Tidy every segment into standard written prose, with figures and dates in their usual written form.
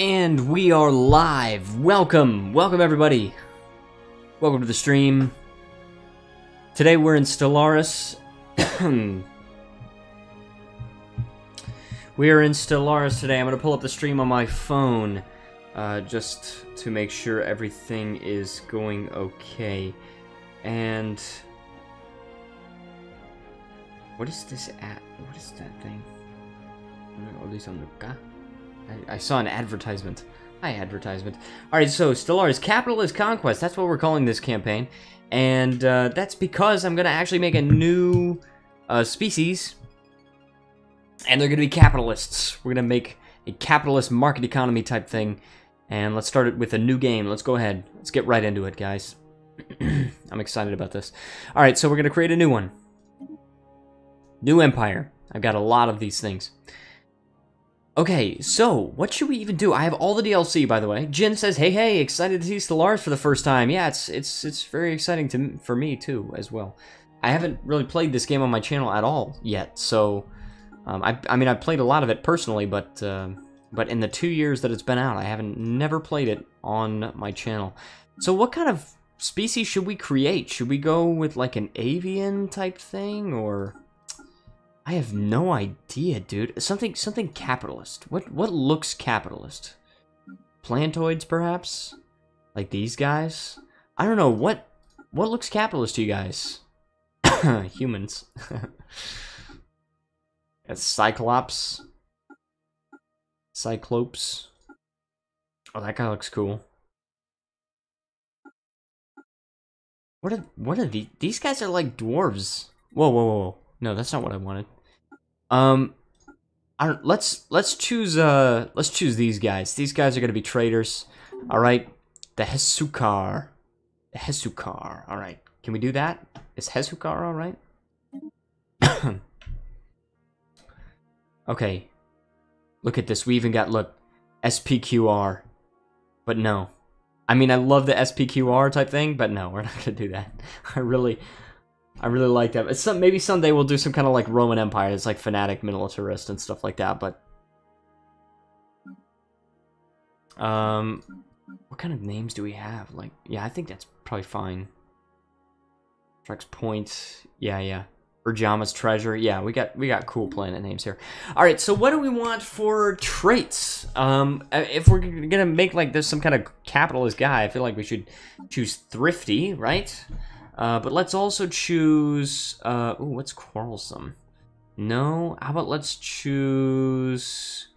And we are live. Welcome everybody. Welcome to the stream. Today we're in Stellaris. We are in Stellaris today. I'm going to pull up the stream on my phone just to make sure everything is going okay. And what is this at? What is that thing? I saw an advertisement. Hi, advertisement. Alright, so Stellaris Capitalist Conquest. That's what we're calling this campaign. And that's because I'm going to actually make a new species. And they're going to be capitalists. We're going to make a capitalist market economy type thing. And let's start it with a new game. Let's go ahead. Let's get right into it, guys. I'm excited about this. Alright, so we're going to create a new one. New empire. I've got a lot of these things. Okay, so what should we even do? I have all the DLC, by the way. Jin says, "Hey, excited to see Stellaris for the first time." Yeah, it's very exciting for me too, as well. I haven't really played this game on my channel at all yet, so I mean, I've played a lot of it personally, but in the 2 years that it's been out, I haven't never played it on my channel. So what kind of species should we create? Should we go with like an avian type thing, or? I have no idea, dude. Something capitalist. What looks capitalist? Plantoids, perhaps? Like these guys? I don't know. What looks capitalist to you guys? Humans. That's Cyclops. Cyclopes. Oh, that guy looks cool. What are these? These guys are like dwarves. Whoa. No, that's not what I wanted. Let's choose these guys. These guys are gonna be traders. All right, the Hesukar. The Hesukar. All right, can we do that? Is Hesukar all right? Okay. Look at this. We even got SPQR, but no. I mean, I love the SPQR type thing, but no, we're not gonna do that. I really like that. It's maybe someday we'll do some kind of like Roman Empire. It's like fanatic militarist and stuff like that. But what kind of names do we have? Like, yeah, I think that's probably fine. Trex Point, yeah. Urjama's Treasure, yeah. We got cool planet names here. All right, so what do we want for traits? If we're gonna make like this some kind of capitalist guy, I feel like we should choose thrifty, right? But let's also choose, ooh, what's quarrelsome? No, how about let's choose,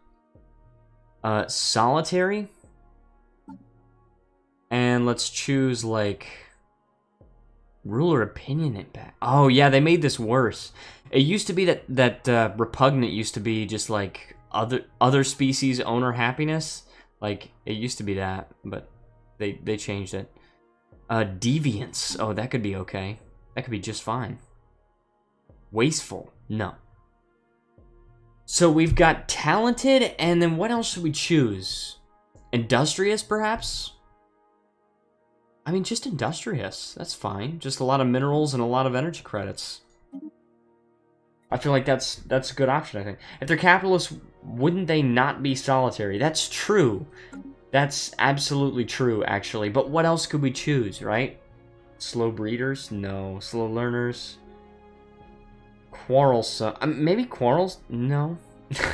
solitary? And let's choose, like, ruler opinion impact. Oh, yeah, they made this worse. It used to be that repugnant used to be just, like, other species owner happiness. Like, it used to be that, but they changed it. Deviance. Oh, that could be okay. That could be just fine. Wasteful. No. So we've got talented, and then what else should we choose? Industrious, perhaps? I mean, just industrious. That's fine. Just a lot of minerals and a lot of energy credits. I feel like that's a good option, I think. If they're capitalists, wouldn't they not be solitary? That's true. That's absolutely true, actually. But what else could we choose, right? Slow breeders? No. Slow learners? Quarrelsome. Maybe quarrels? No.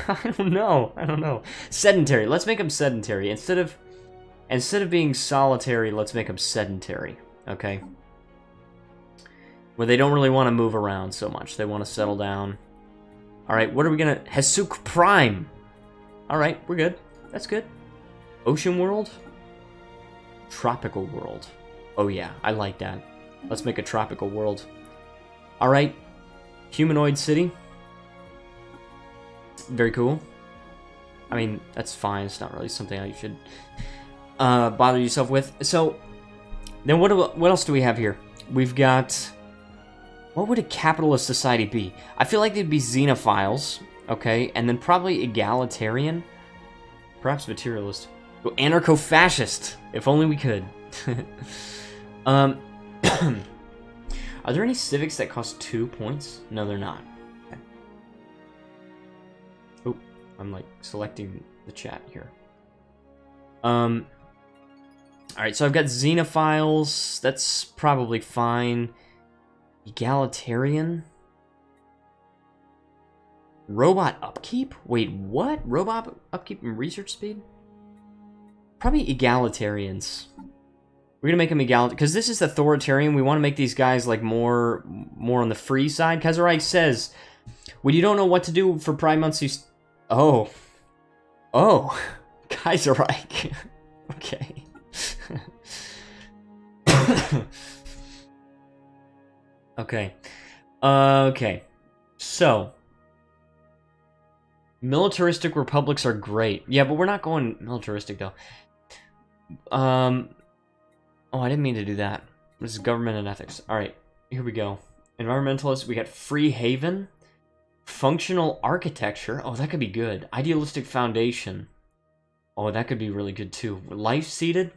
I don't know. Sedentary. Let's make them sedentary. Instead of being solitary, let's make them sedentary. Okay? Where they don't really want to move around so much. They want to settle down. Alright, what are we gonna... Hesuk Prime! Alright, we're good. That's good. Ocean world? Tropical world. Oh yeah, I like that. Let's make a tropical world. Alright. Humanoid city. Very cool. I mean, that's fine. It's not really something that you should bother yourself with. So, then what else do we have here? We've got... What would a capitalist society be? I feel like they'd be xenophiles. Okay, and then probably egalitarian. Perhaps materialist. Anarcho-fascist, if only we could. Are there any civics that cost 2 points? No, they're not. Okay. Oh, I'm like selecting the chat here. Alright, so I've got xenophiles. That's probably fine. Egalitarian? Robot upkeep? Wait, what? Robot upkeep and research speed? Probably egalitarians. We're gonna make them egalitarian because this is authoritarian. We want to make these guys like more on the free side. Kaiserreich says, when you don't know what to do for Pride Month, you... Oh, Kaiserreich. Okay. Okay. So, militaristic republics are great. Yeah, but we're not going militaristic though. Oh, I didn't mean to do that. This is government and ethics. Alright, here we go. Environmentalists, we got free haven. Functional architecture. Oh, that could be good. Idealistic foundation. Oh, that could be really good too. Life seated.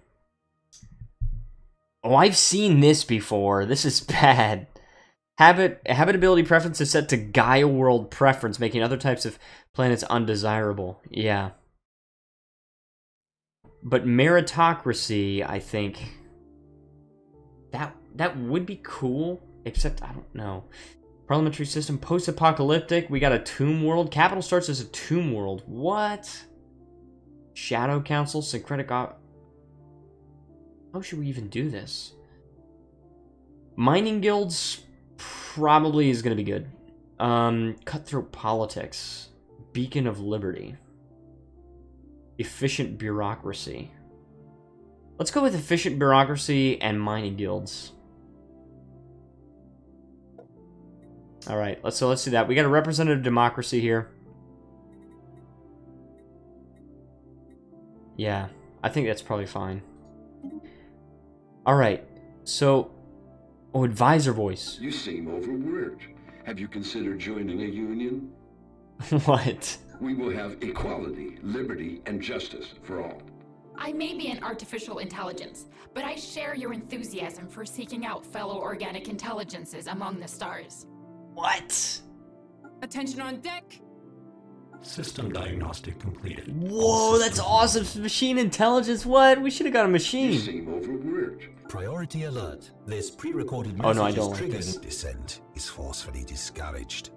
Oh, I've seen this before. This is bad. Habitability preference is set to Gaia world preference, making other types of planets undesirable. Yeah. But meritocracy, I think... That would be cool, except I don't know. Parliamentary system, post-apocalyptic, we got a tomb world. Capital starts as a tomb world. What? Shadow Council, syncretic op... How should we even do this? Mining guilds probably is going to be good. Cutthroat politics. Beacon of liberty. Efficient bureaucracy. Let's go with efficient bureaucracy and mining guilds. Alright, let's do that. We got a representative democracy here. Yeah, I think that's probably fine. Alright, so... Oh, advisor voice. You seem overworked. Have you considered joining a union? What? We will have equality, liberty, and justice for all. I may be an artificial intelligence, but I share your enthusiasm for seeking out fellow organic intelligences among the stars. What? Attention on deck. System diagnostic completed. Whoa, that's awesome. Machine intelligence, what? We should have got a machine. You seem overworked. Priority alert. This pre-recorded Oh, no, I message don't is like triggering. this. Descent is forcefully discouraged.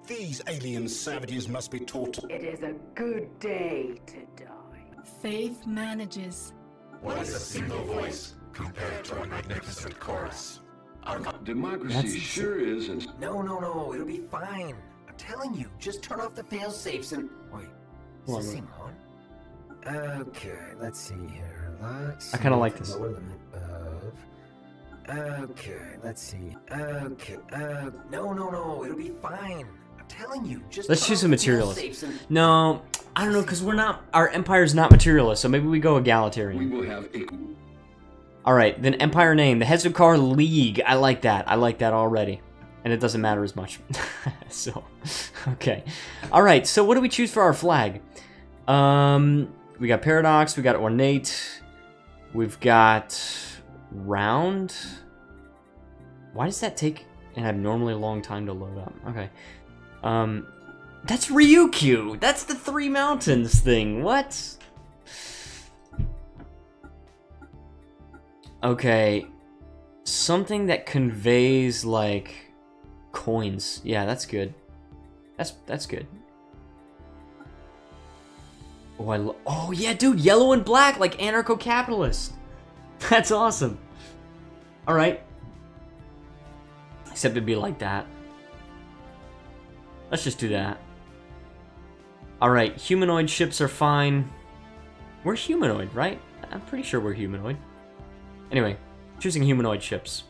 These alien savages must be taught to... It is a good day to die. Faith manages. What is a single voice compared to a magnificent chorus? Democracy sure is, and No, it'll be fine. I'm telling you, just turn off the fail-safes and... Wait, is this thing on? Okay, let's see here. I kind of like this. Lower limit of... Okay, let's see. Okay, no, it'll be fine. I'm telling you, just Let's turn choose off a the materialist. fail-safes and... No, I don't know, because we're not... Our empire's not materialist, so maybe we go we egalitarian. will have equal. Alright, then empire name. The Hezukar League. I like that. I like that already. And it doesn't matter as much. So, okay. Alright, so what do we choose for our flag? We got Paradox, we got Ornate, we've got Round. Why does that take an abnormally long time to load up? Okay. That's Ryukyu! That's the Three Mountains thing. What? Okay. Something that conveys, like, coins. Yeah, that's good. That's good. Oh, oh, yeah, dude, yellow and black, like anarcho-capitalist. That's awesome. Alright. Except it'd be like that. Let's just do that. Alright, humanoid ships are fine. We're humanoid, right? I'm pretty sure we're humanoid. Anyway, choosing humanoid ships.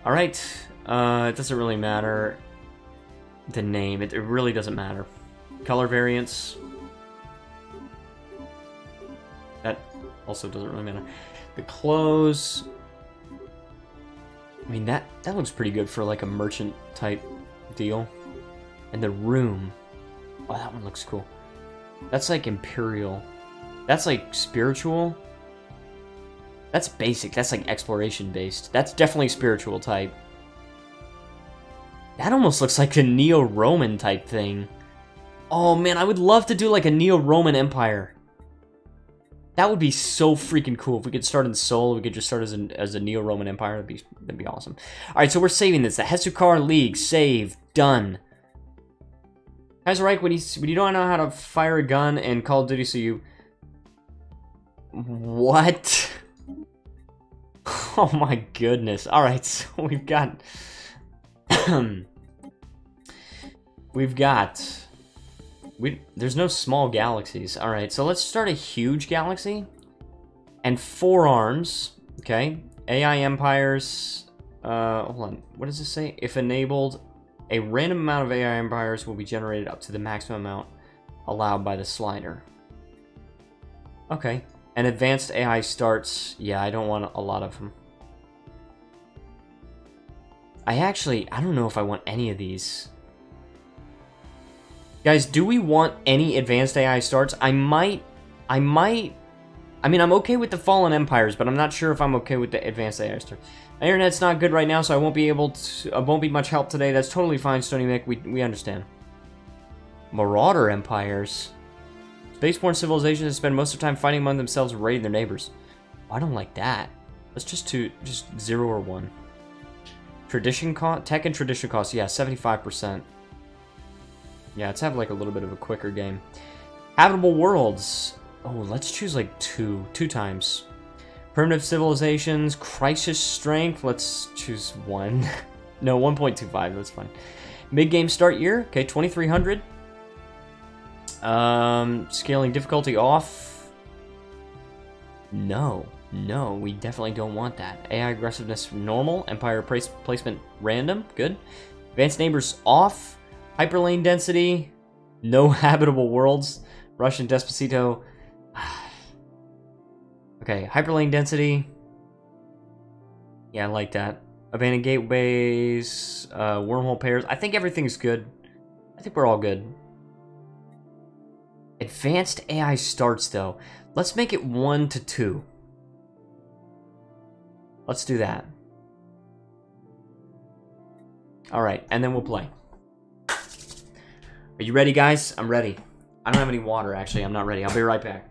Alright, it doesn't really matter. The name, it really doesn't matter. Color variants. That also doesn't really matter. The clothes. I mean, that looks pretty good for like a merchant type deal. And the room. Oh, that one looks cool. That's like imperial. That's like spiritual. That's basic. That's like exploration based. That's definitely spiritual type. That almost looks like a Neo-Roman type thing. Oh man, I would love to do like a Neo-Roman empire. That would be so freaking cool. If we could start in Seoul, we could just start as a Neo-Roman Empire. That'd be awesome. Alright, so we're saving this. The Hesukar League. Save. Done. Guys, right, when you don't know how to fire a gun in Call of Duty, so you... What? Oh my goodness. Alright, so we've got... There's no small galaxies. Alright, so let's start a huge galaxy. And 4 arms. Okay. AI empires. Hold on. What does this say? If enabled, a random amount of AI empires will be generated up to the maximum amount allowed by the slider. Okay. And advanced AI starts. Yeah, I don't want a lot of them. I don't know if I want any of these. Guys, do we want any advanced AI starts? I mean, I'm okay with the Fallen Empires, but I'm not sure if I'm okay with the advanced AI starts. My internet's not good right now, so I won't be much help today. That's totally fine, Stony Mick. We understand. Marauder Empires. Spaceborne civilizations spend most of the time fighting among themselves and raiding their neighbors. Oh, I don't like that. Let's just 0 or 1. Tradition cost, tech and tradition cost, yeah, 75%. Yeah, let's have like a little bit of a quicker game. Habitable worlds. Oh, let's choose like 2 times. Primitive civilizations, crisis strength. Let's choose 1. No, 1.25. That's fine. Mid game start year. Okay, 2300. Scaling difficulty off. No, we definitely don't want that. AI aggressiveness normal. Empire placement random. Good. Advanced neighbors off. Hyperlane density. No habitable worlds. Russian Despacito. Okay, hyperlane density. Yeah, I like that. Abandoned gateways. Wormhole pairs. I think everything's good. I think we're all good. Advanced AI starts, though. Let's make it 1 to 2. Let's do that. Alright, and then we'll play. Are you ready, guys? I'm ready. I don't have any water, actually. I'm not ready. I'll be right back.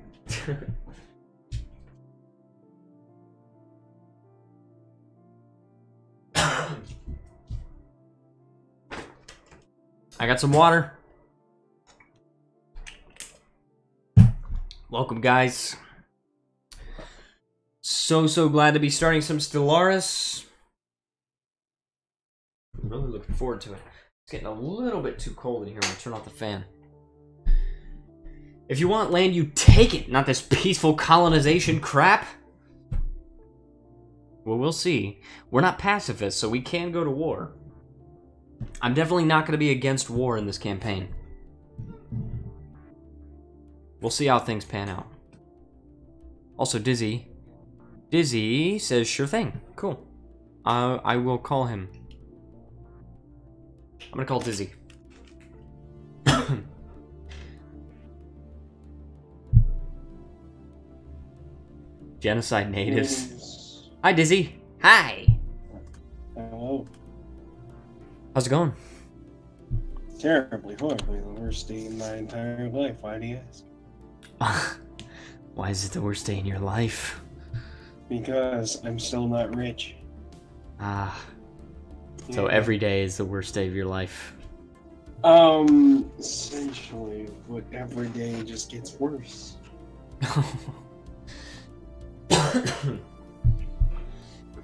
I got some water. Welcome, guys. So glad to be starting some Stellaris. I'm really looking forward to it. It's getting a little bit too cold in here. I'm gonna turn off the fan. If you want land, you take it, not this peaceful colonization crap. Well, we'll see. We're not pacifists, so we can go to war. I'm definitely not going to be against war in this campaign. We'll see how things pan out. Also, Dizzy. Dizzy says, sure thing. Cool. I will call him. I'm going to call Dizzy. Genocide natives. Hi, Dizzy. Hi. Hello. How's it going? Terribly, horribly, the worst day in my entire life. Why do you ask? Why is it the worst day in your life? Because I'm still not rich. Ah. So every day is the worst day of your life. Essentially, but every day just gets worse.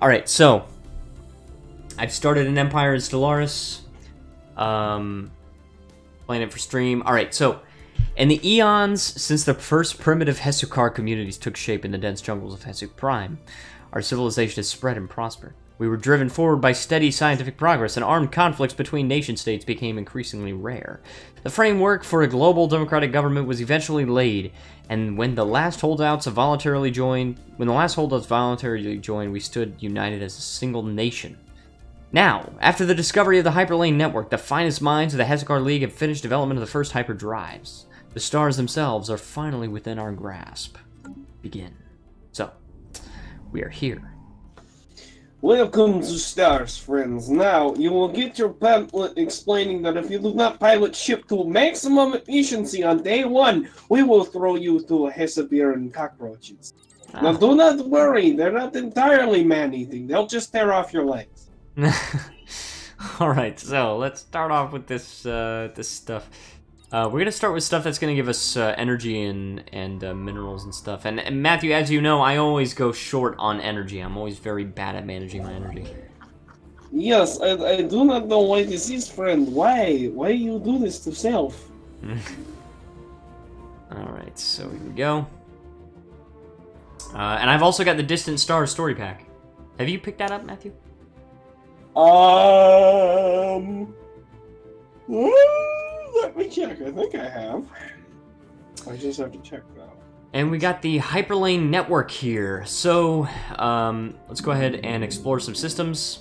Alright, so I've started an Empire in Stellaris. Playing it for stream. Alright, so in the eons since the first primitive Hesukar communities took shape in the dense jungles of Hesuk Prime, our civilization has spread and prospered. We were driven forward by steady scientific progress, and armed conflicts between nation-states became increasingly rare. The framework for a global democratic government was eventually laid, and when the last holdouts voluntarily joined, we stood united as a single nation. Now, after the discovery of the Hyperlane Network, the finest minds of the Hesukar League have finished development of the first hyperdrives. The stars themselves are finally within our grasp. Begin. So, we are here. Welcome to Stellaris, friends. Now, you will get your pamphlet explaining that if you do not pilot ship to maximum efficiency on day 1, we will throw you to a Hesabir and cockroaches. Now, do not worry. They're not entirely man-eating. They'll just tear off your legs. Alright, so let's start off with this this stuff. We're gonna start with stuff that's gonna give us energy and minerals and stuff. And Matthew, as you know, I always go short on energy. I'm always very bad at managing my energy. Yes, I do not know why this is, friend. Why? Why you do this to self? Alright, so here we go. And I've also got the Distant Stars story pack. Have you picked that up, Matthew? Let me check. I think I have. I just have to check that. And we got the Hyperlane network here. So, let's go ahead and explore some systems.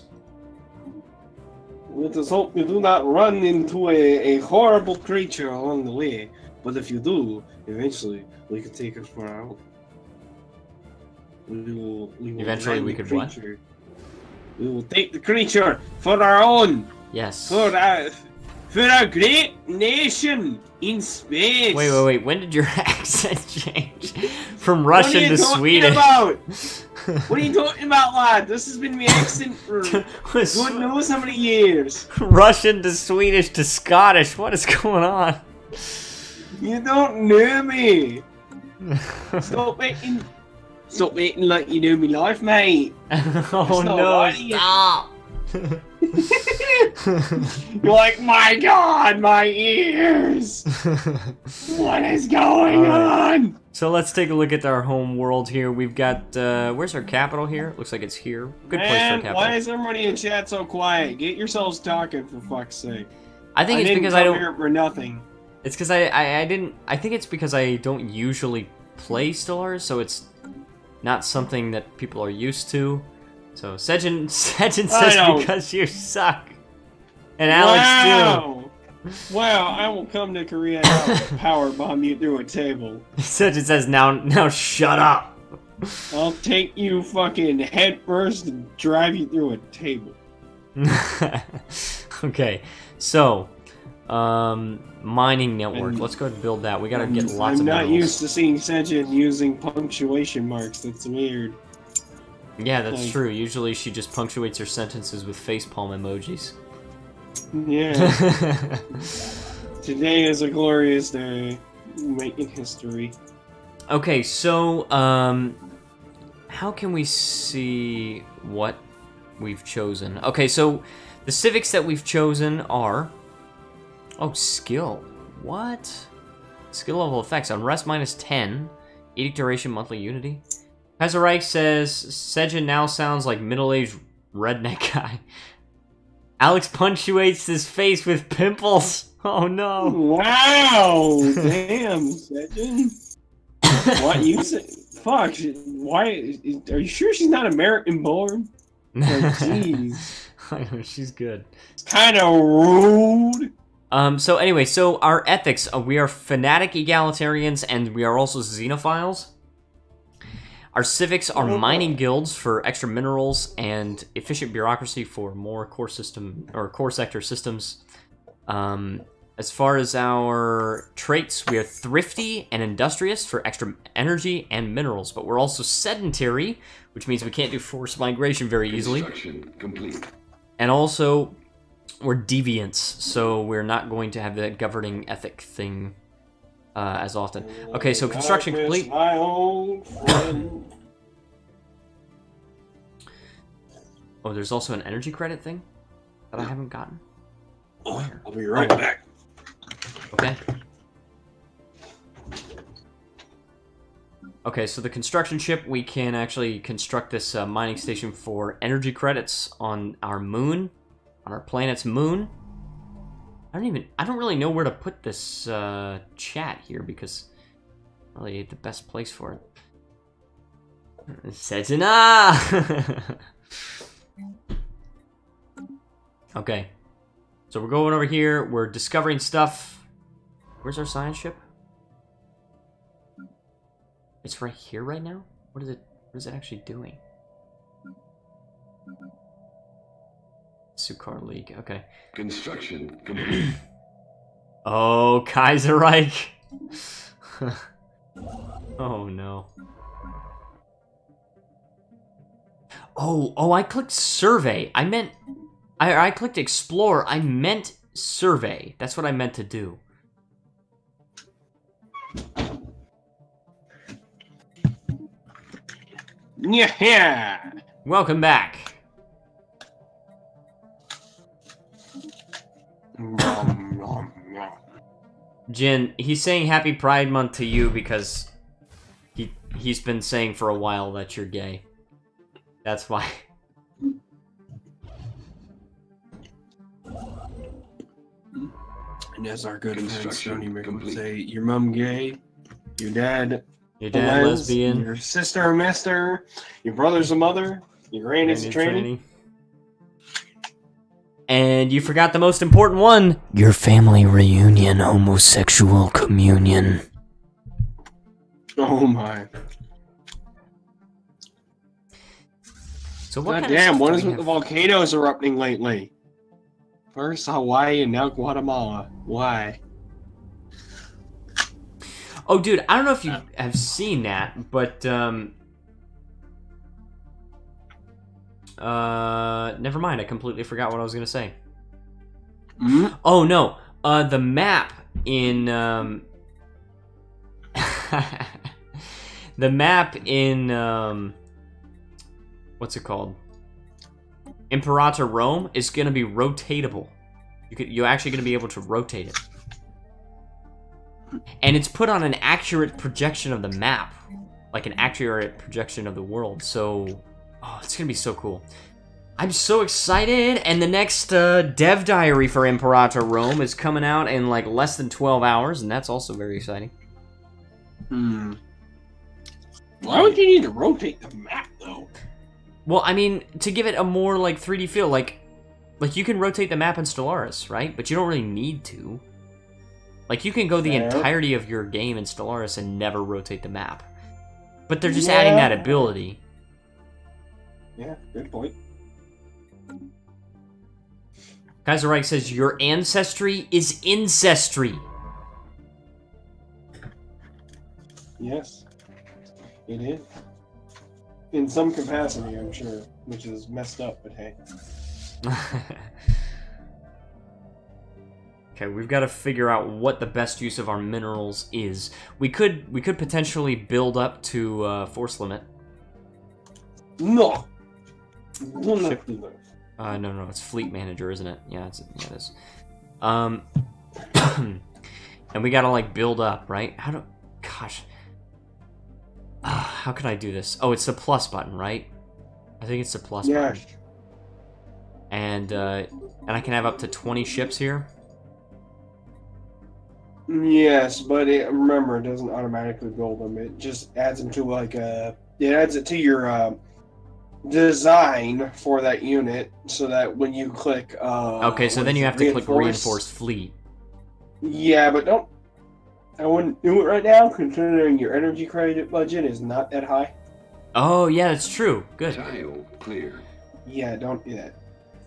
Let us hope you do not run into a horrible creature along the way. But if you do, eventually we could take it for our own. We will Eventually we could what? We will take the creature for our own. Yes. For a great nation in space. Wait. When did your accent change from Russian to Swedish? What are you talking about, lad? This has been my accent for God knows how many years. Russian to Swedish to Scottish. What is going on? You don't know me. Stop acting like you know me life, mate. Oh no, stop. You're like, my God, my ears. What is going on? So let's take a look at our home world here. We've got, where's our capital here? Looks like it's here. Good place for a capital. Why is everybody in chat so quiet? Get yourselves talking, for fuck's sake. I think it's because I don't... here for nothing. It's because I didn't... I think it's because I don't usually play Stellaris, so it's not something that people are used to. So Sejin says because you suck. And Alex too. Wow, I will come to Korea and power bomb you through a table. Sejin says now shut up. I'll take you fucking head first and drive you through a table. Okay, so mining network. Let's go ahead and build that. We gotta get lots of minerals. I'm not used to seeing Sejin using punctuation marks. That's weird. Yeah, that's true. Usually she just punctuates her sentences with facepalm emojis. Yeah. Today is a glorious day. Making history. Okay, so, how can we see what we've chosen? Okay, so the civics that we've chosen are... Oh, skill. What? Skill level effects. Unrest -10. Edict duration, monthly unity. Pezerike says, Sejin now sounds like middle-aged redneck guy. Alex punctuates his face with pimples. Oh no. Wow! Damn, Sejin. What you say? Fuck. Why? Are you sure she's not American born? Jeez. I know, she's good. It's kind of rude. So anyway, so our ethics, we are fanatic egalitarians and we are also xenophiles. Our civics are mining guilds for extra minerals and efficient bureaucracy for more core sector systems. As far as our traits, we are thrifty and industrious for extra energy and minerals, but we're also sedentary, which means we can't do forced migration very easily. Construction complete. And also, we're deviants, so we're not going to have that governing ethic thing as often. Okay, so construction complete. My old friend. Oh, there's also an energy credit thing that I haven't gotten. I'll be right back. Okay. Okay, so the construction ship, we can actually construct this mining station for energy credits on our moon, on our planet's moon. I don't really know where to put this chat here because really the best place for it. Sejina! Okay, so we're going over here. We're discovering stuff. Where's our science ship? It's right here right now. What is it? What is it actually doing? Sukar League. Okay. Construction complete. Oh, Kaiserreich. Oh no. Oh, I clicked survey. I meant I clicked explore. I meant survey. That's what I meant to do. Yeah. Welcome back. Jin, he's saying Happy Pride Month to you because he's been saying for a while that you're gay. That's why. And as our good friend Stony Mick would say, your mom gay, your dad lesbian, your sister a mister, your brother's a mother, your granny's a tranny. And you forgot the most important one. Your family reunion, homosexual communion. Oh my. So what God kind damn, of what is with the volcanoes erupting lately? First Hawaii and now Guatemala. Why? Oh, dude, I don't know if you have seen that, but, never mind, I completely forgot what I was gonna say. Mm-hmm. Oh, no, the map in, the map in, what's it called? Imperator Rome is gonna be rotatable. You're actually gonna be able to rotate it. And it's put on an accurate projection of the map. Like an accurate projection of the world. So, oh, it's gonna be so cool. I'm so excited! And the next dev diary for Imperator Rome is coming out in like less than 12 hours, and that's also very exciting. Hmm. Why would you need to rotate the map, though? Well, I mean, to give it a more like 3D feel, like you can rotate the map in Stellaris, right? But you don't really need to. Like, you can go the entirety of your game in Stellaris and never rotate the map. But they're just adding that ability. Yeah, good point. Kaiserreich says, your ancestry is incestry. Yes, it is. In some capacity, I'm sure. Which is messed up, but hey. Okay, we've got to figure out what the best use of our minerals is. We could potentially build up to force limit. No. No, it's fleet manager, isn't it? Yeah, it is. And we gotta like build up, right? Gosh. How can I do this? Oh, it's the plus button, right? I think it's the plus button. And I can have up to 20 ships here. Yes, but remember, it doesn't automatically build them. It just adds them to like it adds it to your design for that unit, so that when you click okay, so then you have to click reinforced fleet. Yeah, but I wouldn't do it right now, considering your energy credit budget is not that high. Oh yeah, that's true. Good. Tile clear. Yeah, don't do that.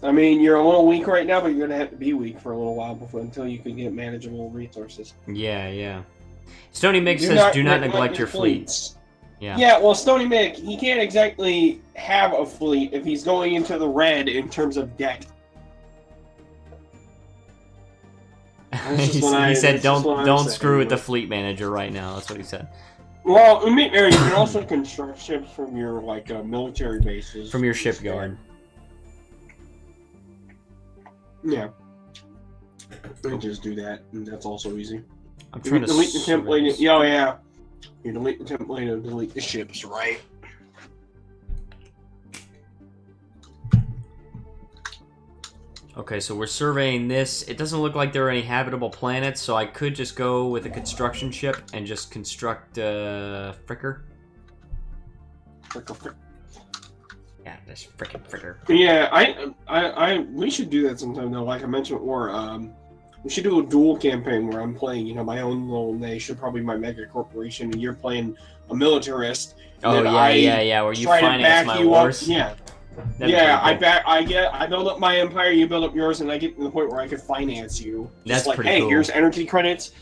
I mean, you're a little weak right now, but you're gonna have to be weak for a little while until you can get manageable resources. Yeah. Stony Mick says, do not neglect your fleets. Yeah. Yeah, well, Stony Mick, he can't exactly have a fleet if he's going into the red in terms of debt. He said, don't screw with the fleet manager right now. That's what he said. Well, you can also construct ships from your military bases. From your shipyard. Yeah. I just do that, and that's also easy. I'm trying to delete the template. Oh yeah. You delete the template and delete the ships, right? Okay, so we're surveying this. It doesn't look like there are any habitable planets, so I could just go with a construction ship and just construct Fricker. Fricker. Yeah, this frickin' Fricker. Yeah, we should do that sometime though. Like I mentioned before, we should do a dual campaign where I'm playing, my own little nation, probably my mega corporation, and you're playing a militarist. Oh yeah, where you finance my wars. Yeah. Yeah, I build up my empire, you build up yours, and I get to the point where I can finance you. Just That's like, pretty hey, cool. here's energy credits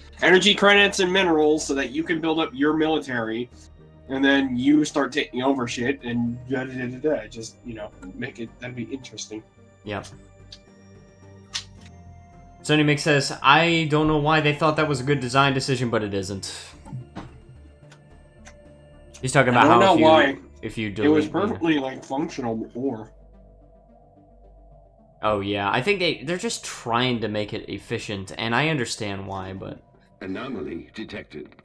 and minerals so that you can build up your military, and then you start taking over shit and just, you know, make it, that'd be interesting. Yep. Sony Mix says, I don't know why they thought that was a good design decision, but it isn't. He's talking about how if you delete... It was perfectly, like, functional before. Oh, yeah. I think they're just trying to make it efficient, and I understand why, but... Anomaly detected.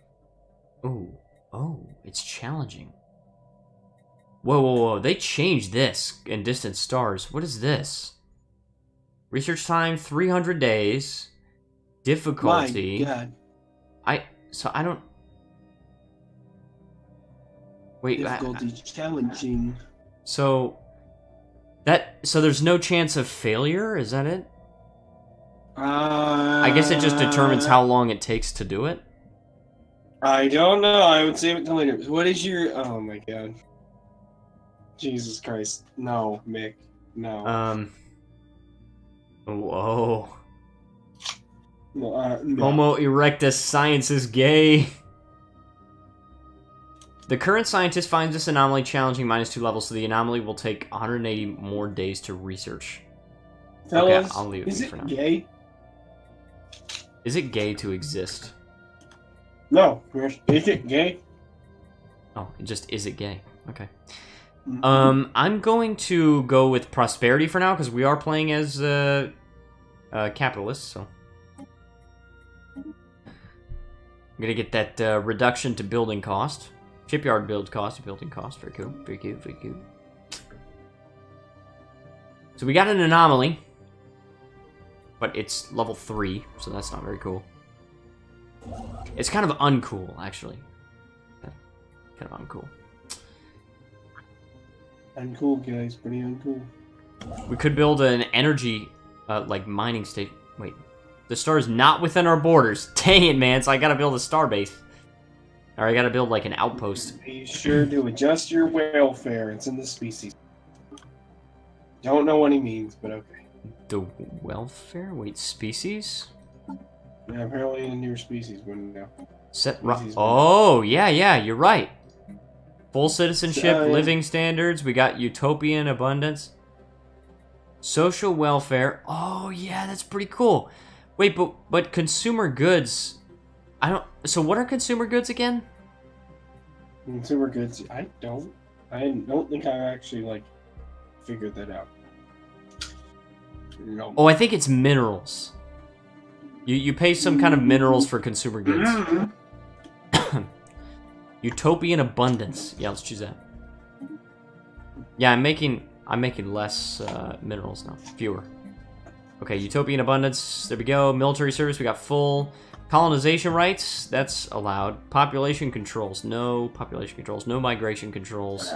Ooh. Oh, it's challenging. Whoa, whoa, whoa. They changed this in Distant Stars. What is this? Research time, 300 days. Difficulty. My God. So I don't... Wait, Difficulty challenging. So there's no chance of failure? Is that it? I guess it just determines how long it takes to do it? I don't know. I would save it till later. What is your... Oh, my God. Jesus Christ. No, Mick. No. Whoa. No. Homo erectus science is gay. The current scientist finds this anomaly challenging -2 levels, so the anomaly will take 180 more days to research. Fellas, okay, I'll leave is it for now. Gay? Is it gay to exist? No. Is it gay? Oh, is it gay? Okay. Mm-hmm. I'm going to go with prosperity for now, because we are playing as capitalists, so... I'm gonna get that reduction to building cost. Shipyard build cost, building cost. Very cool, very cute, very cute. So we got an anomaly. But it's level 3, so that's not very cool. It's kind of uncool, actually. Kind of uncool. Uncool, guys. Pretty uncool. We could build an energy, like, mining station. Wait. The star is not within our borders. Dang it, man. So I gotta build a star base. Or I gotta build, like, an outpost. Be sure to adjust your welfare. It's in the species. Don't know what he means, but okay. The welfare? Wait, species? Yeah, apparently in your species window. Set oh, yeah, you're right. Full citizenship, living standards. We got utopian abundance. Social welfare. Oh, yeah, that's pretty cool. Wait, but consumer goods. So what are consumer goods again? Consumer goods. I don't think I actually like figured that out. No. Oh, I think it's minerals. You pay some kind of minerals for consumer goods. Utopian abundance. Yeah, let's choose that. Yeah, I'm making less minerals now. Fewer. Okay, utopian abundance. There we go. Military service. We got full. Colonization rights. That's allowed. Population controls. No population controls. No migration controls.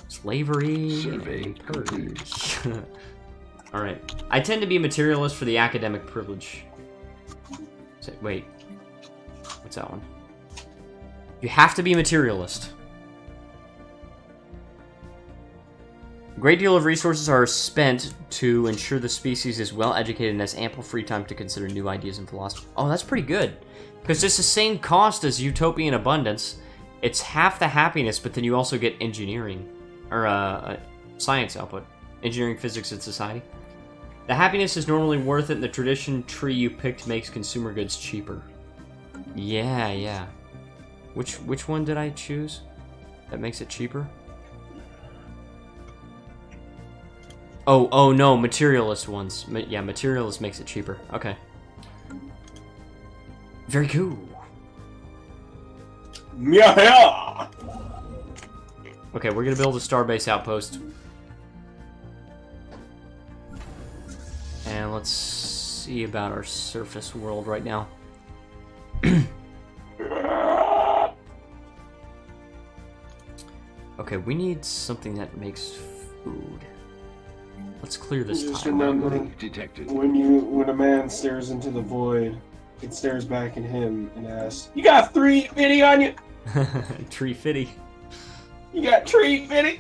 Slavery. Survey complete. Alright. I tend to be materialist for the academic privilege. Wait. What's that one? You have to be materialist. A great deal of resources are spent to ensure the species is well educated and has ample free time to consider new ideas and philosophy. Oh, that's pretty good. Because it's the same cost as utopian abundance. It's half the happiness, but then you also get engineering. Or, science output. Engineering, physics, and society. The happiness is normally worth it, and the tradition tree you picked makes consumer goods cheaper. Yeah. Which one did I choose? That makes it cheaper? Oh no, materialist ones. Yeah, materialist makes it cheaper. Okay. Very cool. Yeah. Okay, we're gonna build a starbase outpost. And let's see about our surface world right now. Okay, we need something that makes food. Let's clear this Just time. remember, detected. when a man stares into the void, it stares back at him and asks, "You got 3 fitty on you? Tree fitty. You got tree fitty?"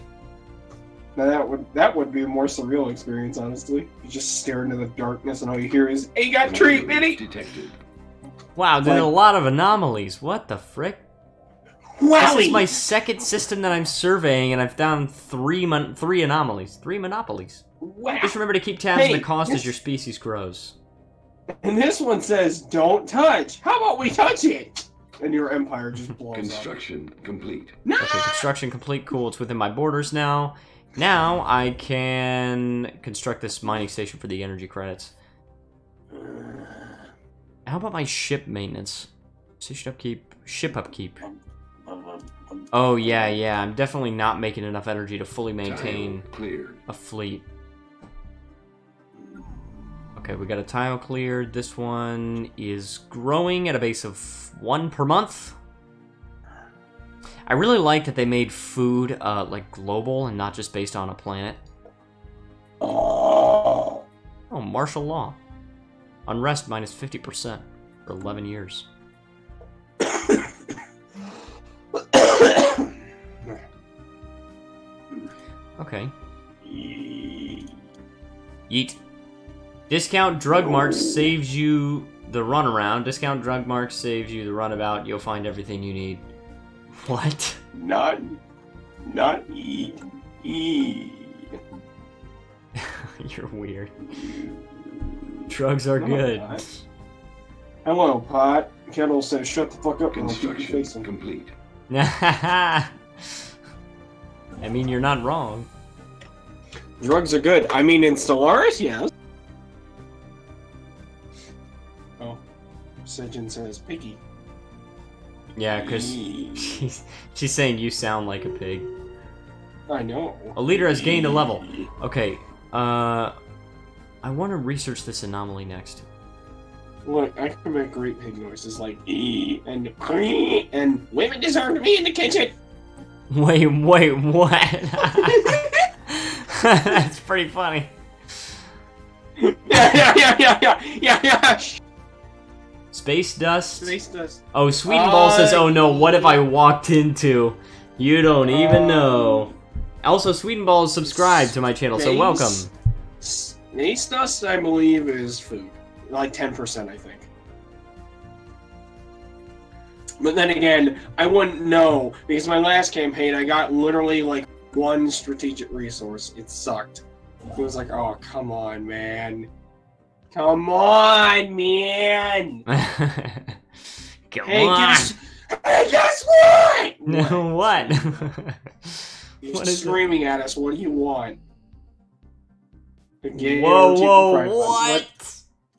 Now that would be a more surreal experience, honestly. You just stare into the darkness and all you hear is, "Hey, you got treat, Minnie!" Detected. Wow, there's a lot of anomalies. What the frick? Wowie! This is my second system that I'm surveying, and I've found three anomalies. 3 monopolies. Wow. Just remember to keep tabs on the cost as your species grows. And this one says, "Don't touch." How about we touch it? And your empire just blows Construction complete. up. Okay, construction complete. Cool, it's within my borders now. Now I can construct this mining station for the energy credits. How about my ship maintenance? Station upkeep, ship upkeep. Oh yeah, I'm definitely not making enough energy to fully maintain a fleet. Okay, we got a tile cleared. This one is growing at a base of 1 per month. I really like that they made food like global and not just based on a planet. Oh, martial law. Unrest minus 50% for 11 years. Okay. Yeet. Discount drug marks saves you the runaround. Discount drug marks saves you the runabout. You'll find everything you need. What? Not eat. You're weird. Drugs are good. Hello, Pot. Kettle says, "Shut the fuck up and I'll keep you facing." Complete. I mean, you're not wrong. Drugs are good. I mean, in Stellaris, yes. Oh, Sejin says, "Piggy." Yeah, because she's saying you sound like a pig. I know. A leader has gained a level. Okay, I want to research this anomaly next. Look, I can make great pig noises like "ee" and "cree" and "women deserve to be in the kitchen." Wait, what? That's pretty funny. Yeah. Space dust? Space dust. Oh, Sweetenball says, "Oh no, what if I walked into? You don't even know." Also, Sweetenball is subscribed to my channel, so welcome. Space dust, I believe, is food. Like 10%, I think. But then again, I wouldn't know, because my last campaign, I got literally like 1 strategic resource. It sucked. It was like, oh, come on, man. Come on, man! Come on! Guess what? No, what? He's screaming at us. What do you want? Again, whoa, what?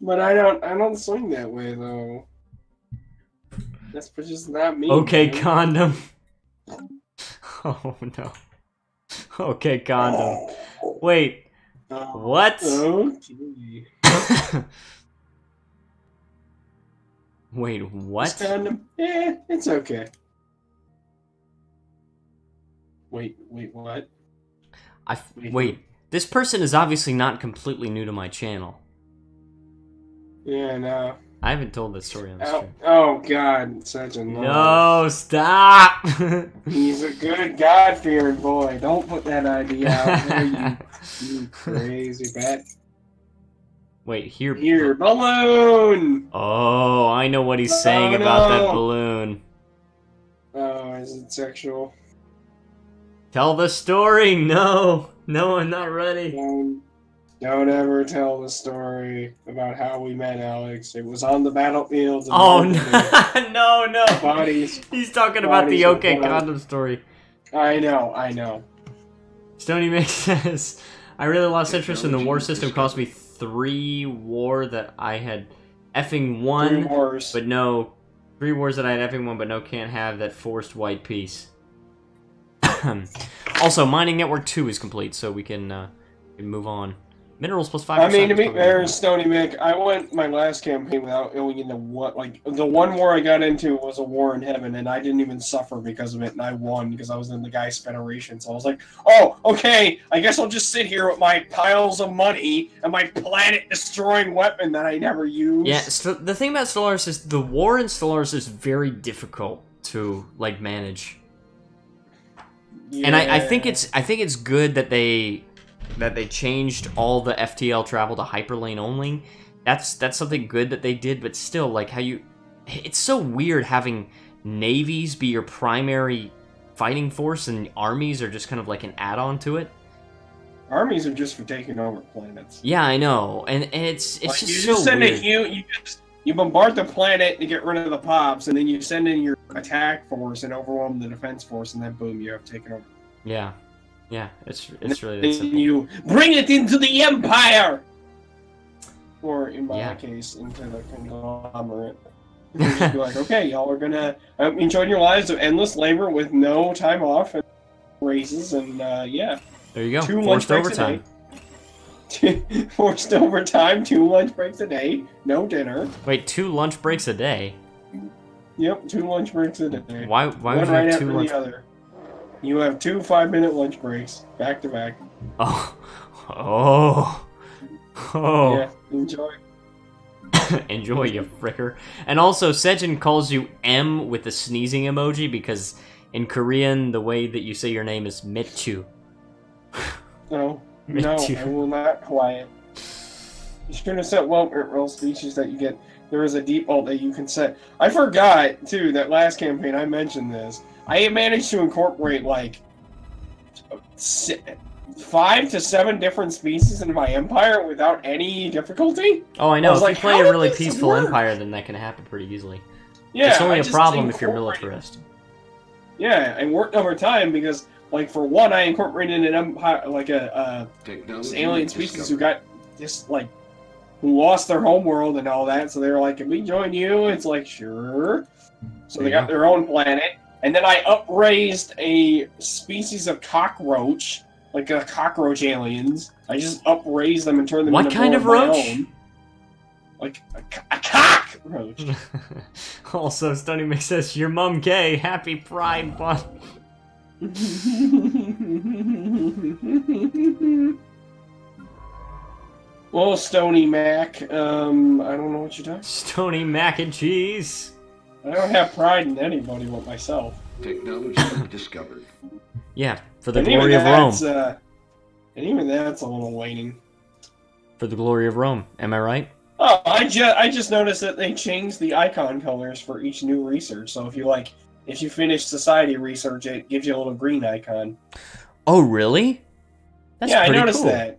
But I don't swing that way though. That's just not me. Okay, man. condom. Oh no. Okay, condom. Wait. What? Okay. Wait, what? It's okay. Wait, what? Wait. This person is obviously not completely new to my channel. Yeah, no. I haven't told this story on the stream. Oh God, such a no! Stop! He's a good God-fearing boy. Don't put that idea out there, you crazy bat. Wait, here, balloon. Oh, I know what he's saying about that balloon. Oh, is it sexual? Tell the story. No, I'm not ready. Don't ever tell the story about how we met Alex. It was on the battlefield. Oh, no. Bodies. He's talking about the OK condom story. I know. Stony Mix says, "I really lost interest in the war system. Cost me 3 war that I had effing 1. 3 wars. But no. 3 wars that I had effing 1, but no, can't have that forced white peace." Also, Mining Network 2 is complete, so we can move on. Minerals plus 5%. I mean, to be fair, Stony Mick, I went my last campaign without going into what, like, the one war I got into was a war in heaven, and I didn't even suffer because of it, and I won because I was in the guy's federation. So I was like, oh, okay, I guess I'll just sit here with my piles of money and my planet-destroying weapon that I never use. Yeah, the thing about Stellaris is the war in Stellaris is very difficult to, like, manage. And I think it's good that they changed all the FTL travel to hyperlane only. That's something good that they did, but still, like, it's so weird having navies be your primary fighting force and armies are just kind of like an add-on to it. Armies are just for taking over planets. Yeah, I know, and it's like, just you so just send weird. You bombard the planet to get rid of the pops, and then you send in your attack force and overwhelm the defense force, and then boom, you have taken over. Yeah, it's really that simple. You bring it into the Empire, or in my case, into the conglomerate. You just be like, okay, y'all are gonna enjoy your lives of endless labor with no time off and races, and yeah. There you go. 2 Forced lunch breaks overtime. A day. Forced overtime, 2 lunch breaks a day, no dinner. Wait, 2 lunch breaks a day? Yep, 2 lunch breaks a day. Why One would you right have after 2 lunch? the other. You have 2 5-minute lunch breaks, back to back. Oh. Yeah, enjoy. Enjoy, you fricker. And also, Sejin calls you M with the sneezing emoji because in Korean, the way that you say your name is Mitchu. No, I will not quiet. You should have set roll speeches that you get. There is a default that you can set. I forgot, too, that last campaign I mentioned this. I managed to incorporate, like, 5 to 7 different species into my empire without any difficulty. Oh, I know. If like, you play a really peaceful empire, then that can happen pretty easily. Yeah, it's only a problem if you're militarist. Yeah, and worked over time because, like, for one, I incorporated an empire, like this alien species who got just like who lost their homeworld and all that. So they were like, "Can we join you?" It's like, sure. So they got their own planet, and then I upraised a species of cockroach, like cockroach aliens. I just upraised them and turned them into kind of roach? own. Like a cockroach. Also, Stony Mix says, "Your mum gay. Happy Pride Month." Well, Stony Mac, I don't know what you're talking. Stony Mac and Cheese. I don't have pride in anybody but myself. Technology discovered. Yeah, for the glory of Rome. And even that's a little waning. For the glory of Rome, am I right? Oh, I just noticed that they changed the icon colors for each new research. So if you finish society research, it gives you a little green icon. Oh, really? That's I pretty noticed cool. that.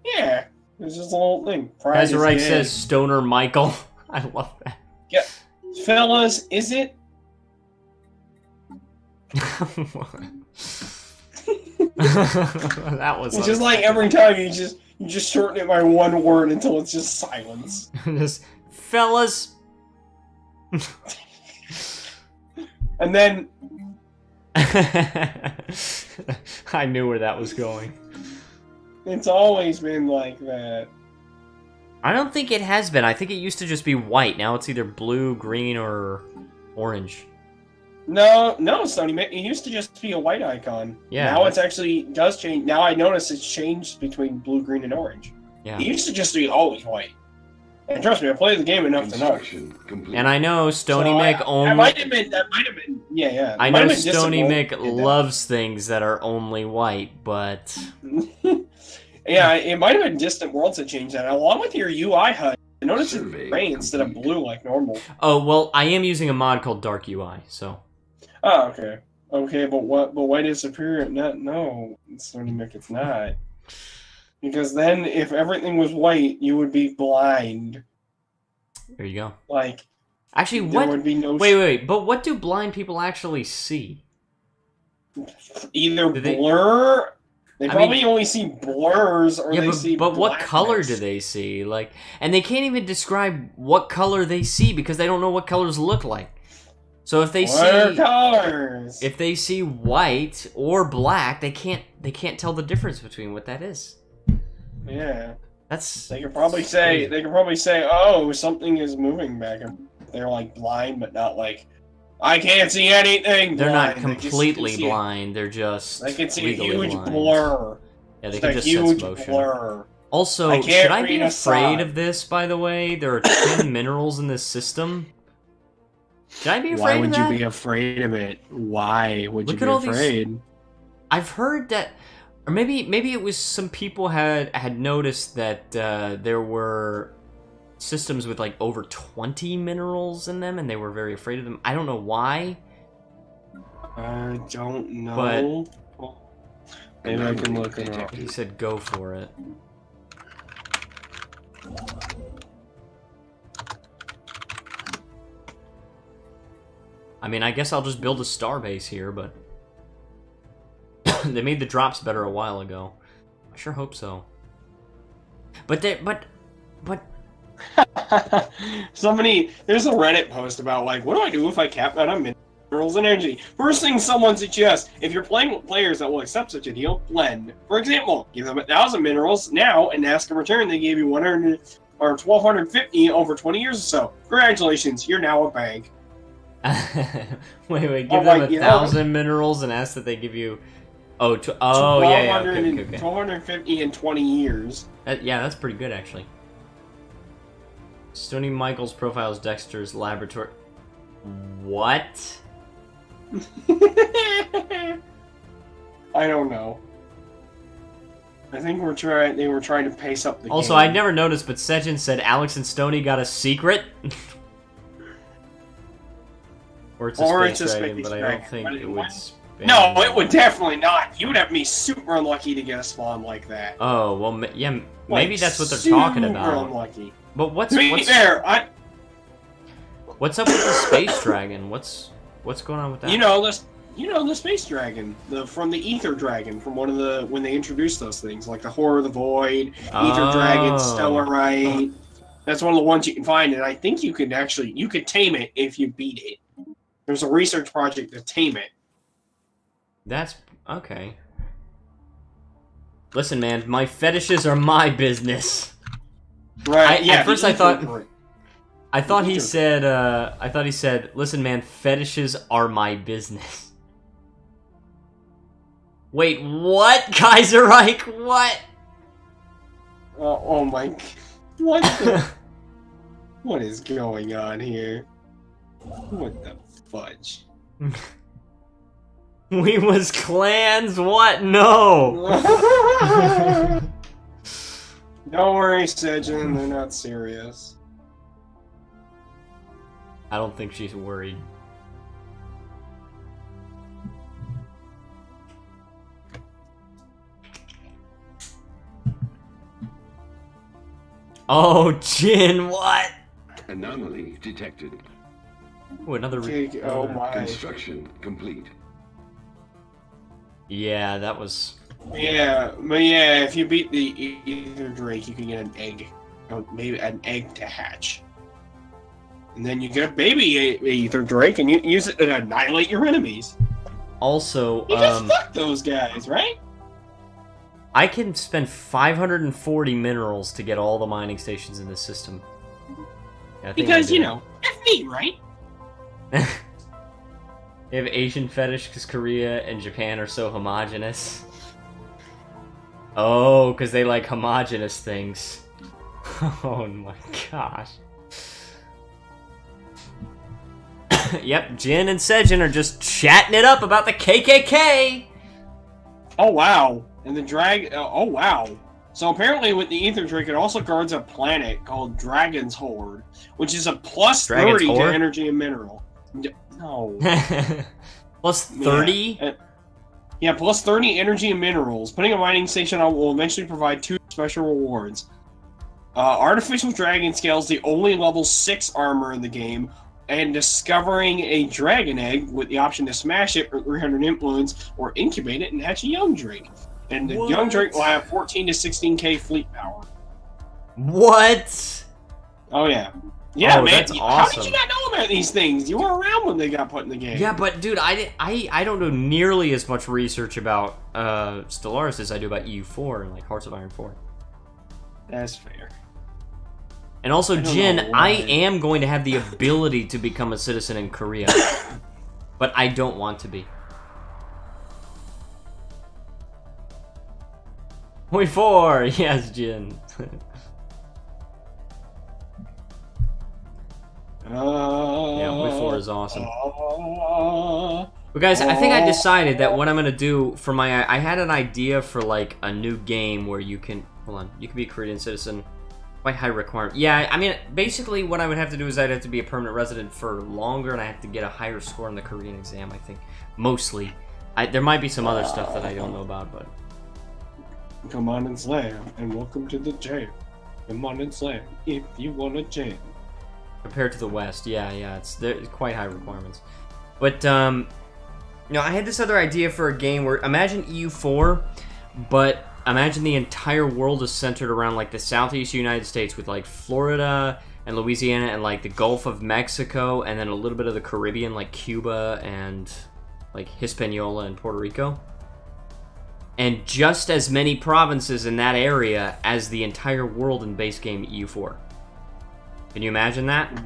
Yeah, it's just a little thing. Azurite says Stoner Michael. I love that. Yeah, fellas, is it? That was. It's just like every time you just shorten it by one word until it's just silence. Just fellas. And then I knew where that was going. It's always been like that. I don't think it has been. I think it used to just be white. Now it's either blue, green, or orange. No, Sony. It used to just be a white icon. Yeah. Now it's actually does change. Now I notice it's changed between blue, green, and orange. Yeah. It used to just be always white. And trust me, I played the game enough to know. And I know Stony Mick only. That might have been. Yeah. I know Stony Mick loves things that are only white, but. Yeah, it might have been Distant Worlds that changed that. Along with your UI HUD, I noticed it's gray instead of blue like normal. Oh well, I am using a mod called Dark UI, so. Oh, okay. Okay, but white is superior? No, Stony Mick, it's not. Because then, if everything was white, you would be blind. There you go. Like, actually, there what? Would be no wait. But what do blind people actually see? Either blur. They probably only see blurs, or they see. But what blackness. color do they see? Like, and they can't even describe what color they see because they don't know what colors look like. So if they colors? If they see white or black, they can't tell the difference between what that is. Yeah, that's. They could probably say. Oh, something is moving back. They're like blind, but not like. I can't see anything. They're not completely blind. They're just. They can see a legally huge blind. blur. Yeah, they can just sense motion. Blur. Also, should I be afraid of this? By the way, there are 10 minerals in this system. Should I be afraid of that? Why would you be afraid of it? Why would you be afraid? I've heard that, or maybe it was some people had noticed that there were systems with like over 20 minerals in them, and they were very afraid of them. I don't know why. I don't know. But maybe I can look it up. He said go for it. I mean, I guess I'll just build a star base here, but they made the drops better a while ago. I sure hope so. But Somebody, there's a Reddit post about like, what do I do if I cap out on minerals and energy? First thing someone suggests, if you're playing with players that will accept such a deal, blend. For example, give them 1,000 minerals now and ask in return they gave you 100 or 1,250 over 20 years or so. Congratulations, you're now a bank. wait, give them 1,000 minerals and ask that they give you... Oh, yeah, okay. 1,250 in 20 years. Yeah, that's pretty good, actually. Stony Michael's profile is Dexter's laboratory. What? I don't know. I think they were trying to pace up the Also, game. I never noticed, but Sejin said Alex and Stony got a secret. Or it's a space dragon, but I don't think it would... No, it would definitely not. You would have to be super unlucky to get a spawn like that. Oh, well, yeah, maybe like, that's what they're talking about. Super unlucky. But what's fair? What's up with the space dragon? What's going on with that? You know the space dragon, from the ether dragon, from one of the when they introduced those things, like the Horror of the Void, ether dragon, Stellarite. That's one of the ones you can find, and I think you could tame it if you beat it. There's a research project to tame it. That's okay. Listen, man, my fetishes are my business. Right. At first, I thought he said, "Listen, man, fetishes are my business." Wait, what, Kaiserreich? What? Oh my! What? What is going on here? What the fudge? We was clans? What? No! Don't worry, Sejin, they're not serious. I don't think she's worried. Oh, Jin, what? Anomaly detected. Ooh, another oh my. Construction complete. Yeah, that was... Yeah, but yeah, if you beat the Ether Drake, you can get an egg. Maybe an egg to hatch. And then you get a baby Ether Drake, and you use it to annihilate your enemies. Also, you just fuck those guys, right? I can spend 540 minerals to get all the mining stations in this system. Yeah, because, you know, that's me, right? They have Asian fetish because Korea and Japan are so homogenous. Oh, because they like homogenous things. Oh my gosh. Yep, Jin and Sejin are just chatting it up about the KKK! Oh wow. And the oh wow. So apparently with the Ether Drake, it also guards a planet called Dragon's Horde, which is a plus 30 to energy and mineral. No. Plus 30? Yeah, plus 30 energy and minerals. Putting a mining station on will eventually provide 2 special rewards. Artificial Dragon Scale is the only level 6 armor in the game, and discovering a dragon egg with the option to smash it for 300 influence or incubate it and hatch a young drake. And the young drake will have 14 to 16k fleet power. What? Oh yeah. Yeah, man. That's awesome. How did you not know about these things? You were around when they got put in the game. Yeah, but dude, I don't know nearly as much research about Stellaris as I do about EU4 and like Hearts of Iron 4. That's fair. And also, Jin, I am going to have the ability to become a citizen in Korea, but I don't want to be. Point 4, yes, Jin. Yeah, Point 4 is awesome. But guys, I think I decided that what I'm gonna do for my... I had an idea for, like, a new game where you can... Hold on. You can be a Korean citizen. Quite high requirement. Yeah, I mean, basically what I would have to do is I'd have to be a permanent resident for longer, and I have to get a higher score on the Korean exam, I think. Mostly. There might be some other stuff that I don't know about, but... Come on and slam, and welcome to the jam. Come on and slam, if you want to jam. Compared to the West, yeah, there's quite high requirements. But, you know, I had this other idea for a game where, imagine EU4, but imagine the entire world is centered around, like, the southeast United States with, like, Florida and Louisiana and, like, the Gulf of Mexico and then a little bit of the Caribbean, like Cuba and, like, Hispaniola and Puerto Rico. And just as many provinces in that area as the entire world in base game EU4. Can you imagine that?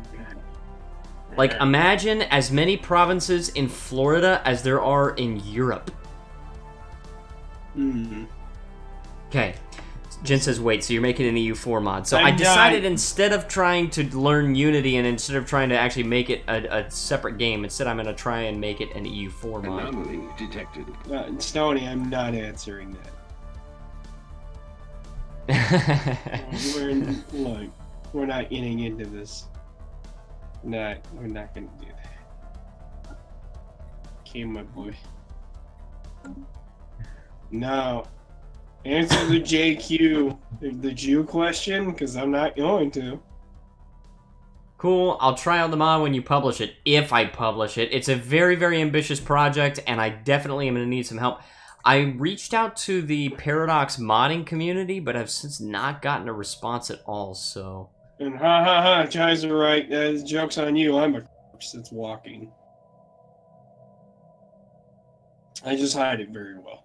Like, imagine as many provinces in Florida as there are in Europe. Okay. Jen says, wait, so you're making an EU4 mod. So I decided instead of trying to learn Unity and instead of trying to actually make it a separate game, instead I'm going to try and make it an EU4 mod. Anomaly detected. Stoney, I'm not answering that. Look, we're not getting into this. We're not going to do that. Okay, my boy. No. Answer the JQ, the Jew question, because I'm not going to. Cool, I'll try out the mod when you publish it, if I publish it. It's a very, very ambitious project, and I definitely am going to need some help. I reached out to the Paradox modding community, but I've since not gotten a response at all, so... And ha, guys are right, joke's on you, I'm a corpse that's walking. I just hide it very well.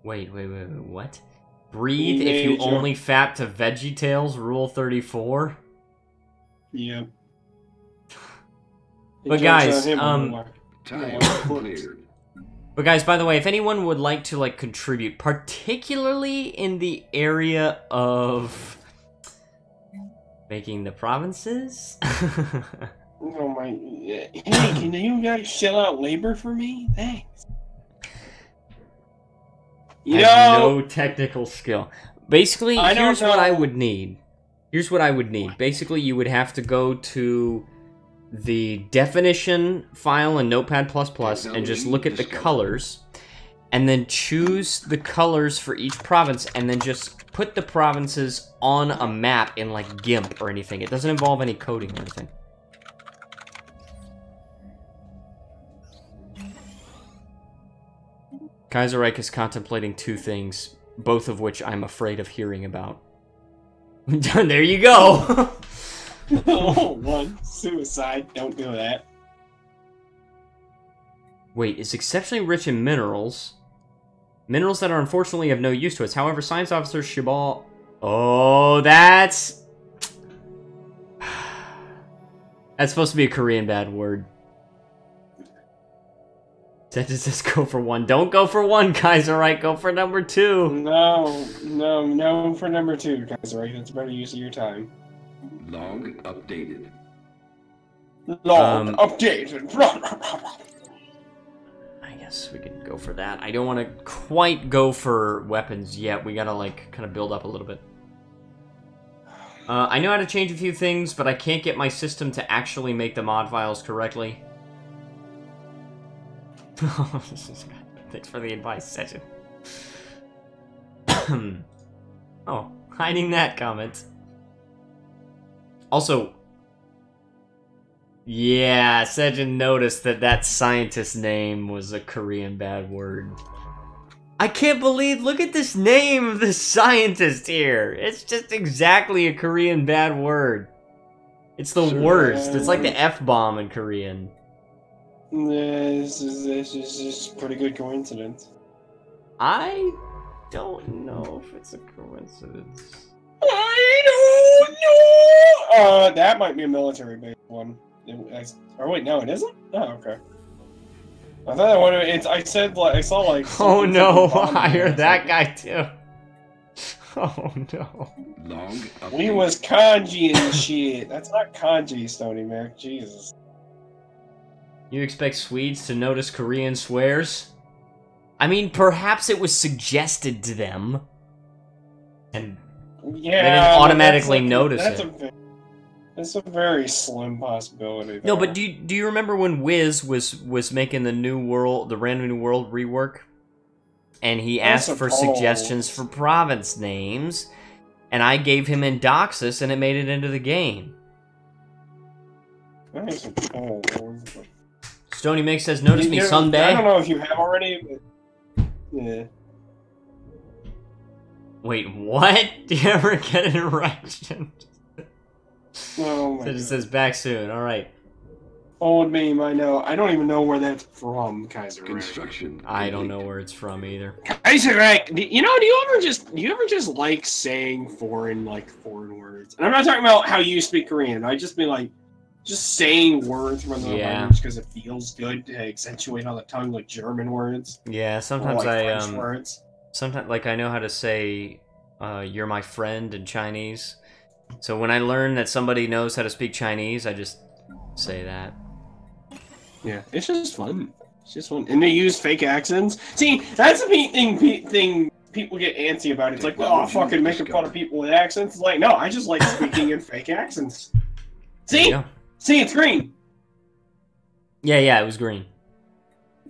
Wait, what? Breathe if you only fap to VeggieTales, Rule 34? Yep. But guys, But guys, by the way, if anyone would like to, like, contribute, particularly in the area of making the provinces? Oh my... Hey, can you guys shell out labor for me? Thanks. I have no technical skill. Basically, here's what I would need. Here's what I would need. Basically, you would have to go to the definition file in Notepad++ and just look at the colors, and then choose the colors for each province, and then just put the provinces on a map in, like, GIMP or anything. It doesn't involve any coding or anything. Kaiserreich is contemplating two things, both of which I'm afraid of hearing about. There you go! One, suicide, don't do that. Wait, it's exceptionally rich in minerals. Minerals that are unfortunately of no use to us. However, Science Officer Shibal... Oh, that's... That's supposed to be a Korean bad word. That just says go for one. Don't go for one, Kaiserreich. Go for number 2. No for number 2, Kaiserreich. That's a better use of your time. Log updated. Log updated. I guess we can go for that. I don't want to quite go for weapons yet. We gotta, like, kind of build up a little bit. I know how to change a few things, but I can't get my system to actually make the mod files correctly. Thanks for the advice, Session. Oh, hiding that comment. Also, yeah, Sejin noticed that scientist name was a Korean bad word. I can't believe, look at this name of the scientist here. It's just exactly a Korean bad word. It's the worst. It's like the F-bomb in Korean. This is just a pretty good coincidence. I don't know if it's a coincidence. I don't know! That might be a military-based one. Oh wait, no, it isn't? Oh, okay. I thought I said, like, I saw, like... Oh no, I heard that guy too. Oh no. We was kanji and shit. That's not kanji, Stony Mac. Jesus. You expect Swedes to notice Korean swears? I mean, perhaps it was suggested to them. And they didn't automatically notice it. That's a very slim possibility. There. No, but do you remember when Wiz was making the Random New World rework? And he asked for suggestions for province names, and I gave him Indoxus, and it made it into the game. Stony Mix says, notice me someday. I don't know if you have already, but... Yeah. Wait, what? Do you ever get an erection? Oh my So it just says back soon, alright. Old meme, I know. I don't even know where that's from, Kaiser. Construction. I don't know where it's from either. Kaiser, you know, do you ever just like saying foreign words? And I'm not talking about how you speak Korean. I just mean like just saying words from another language because it feels good to accentuate on the tongue, like German words. Yeah, sometimes French words. Sometimes, like, I know how to say "you're my friend" in Chinese. So when I learn that somebody knows how to speak Chinese, I just say that. Yeah, it's just fun. It's just fun. And they use fake accents. See, that's the thing people get antsy about. It's like, oh, fucking making fun of people with accents. It's like, no, I just like speaking in fake accents. See? See, it's green. Yeah, it was green.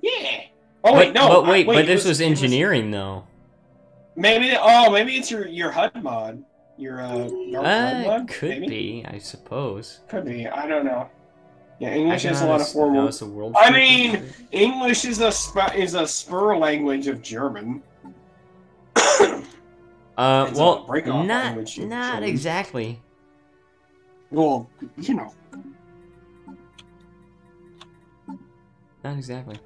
Yeah. Oh, wait, no. But this was engineering, though. Maybe it's your HUD mod. Your, HUD mod? Could be, I suppose. Could be, I don't know. Yeah, English has a lot of formal. I mean, English is a spur language of German. Well, not exactly. Well, you know. Not exactly.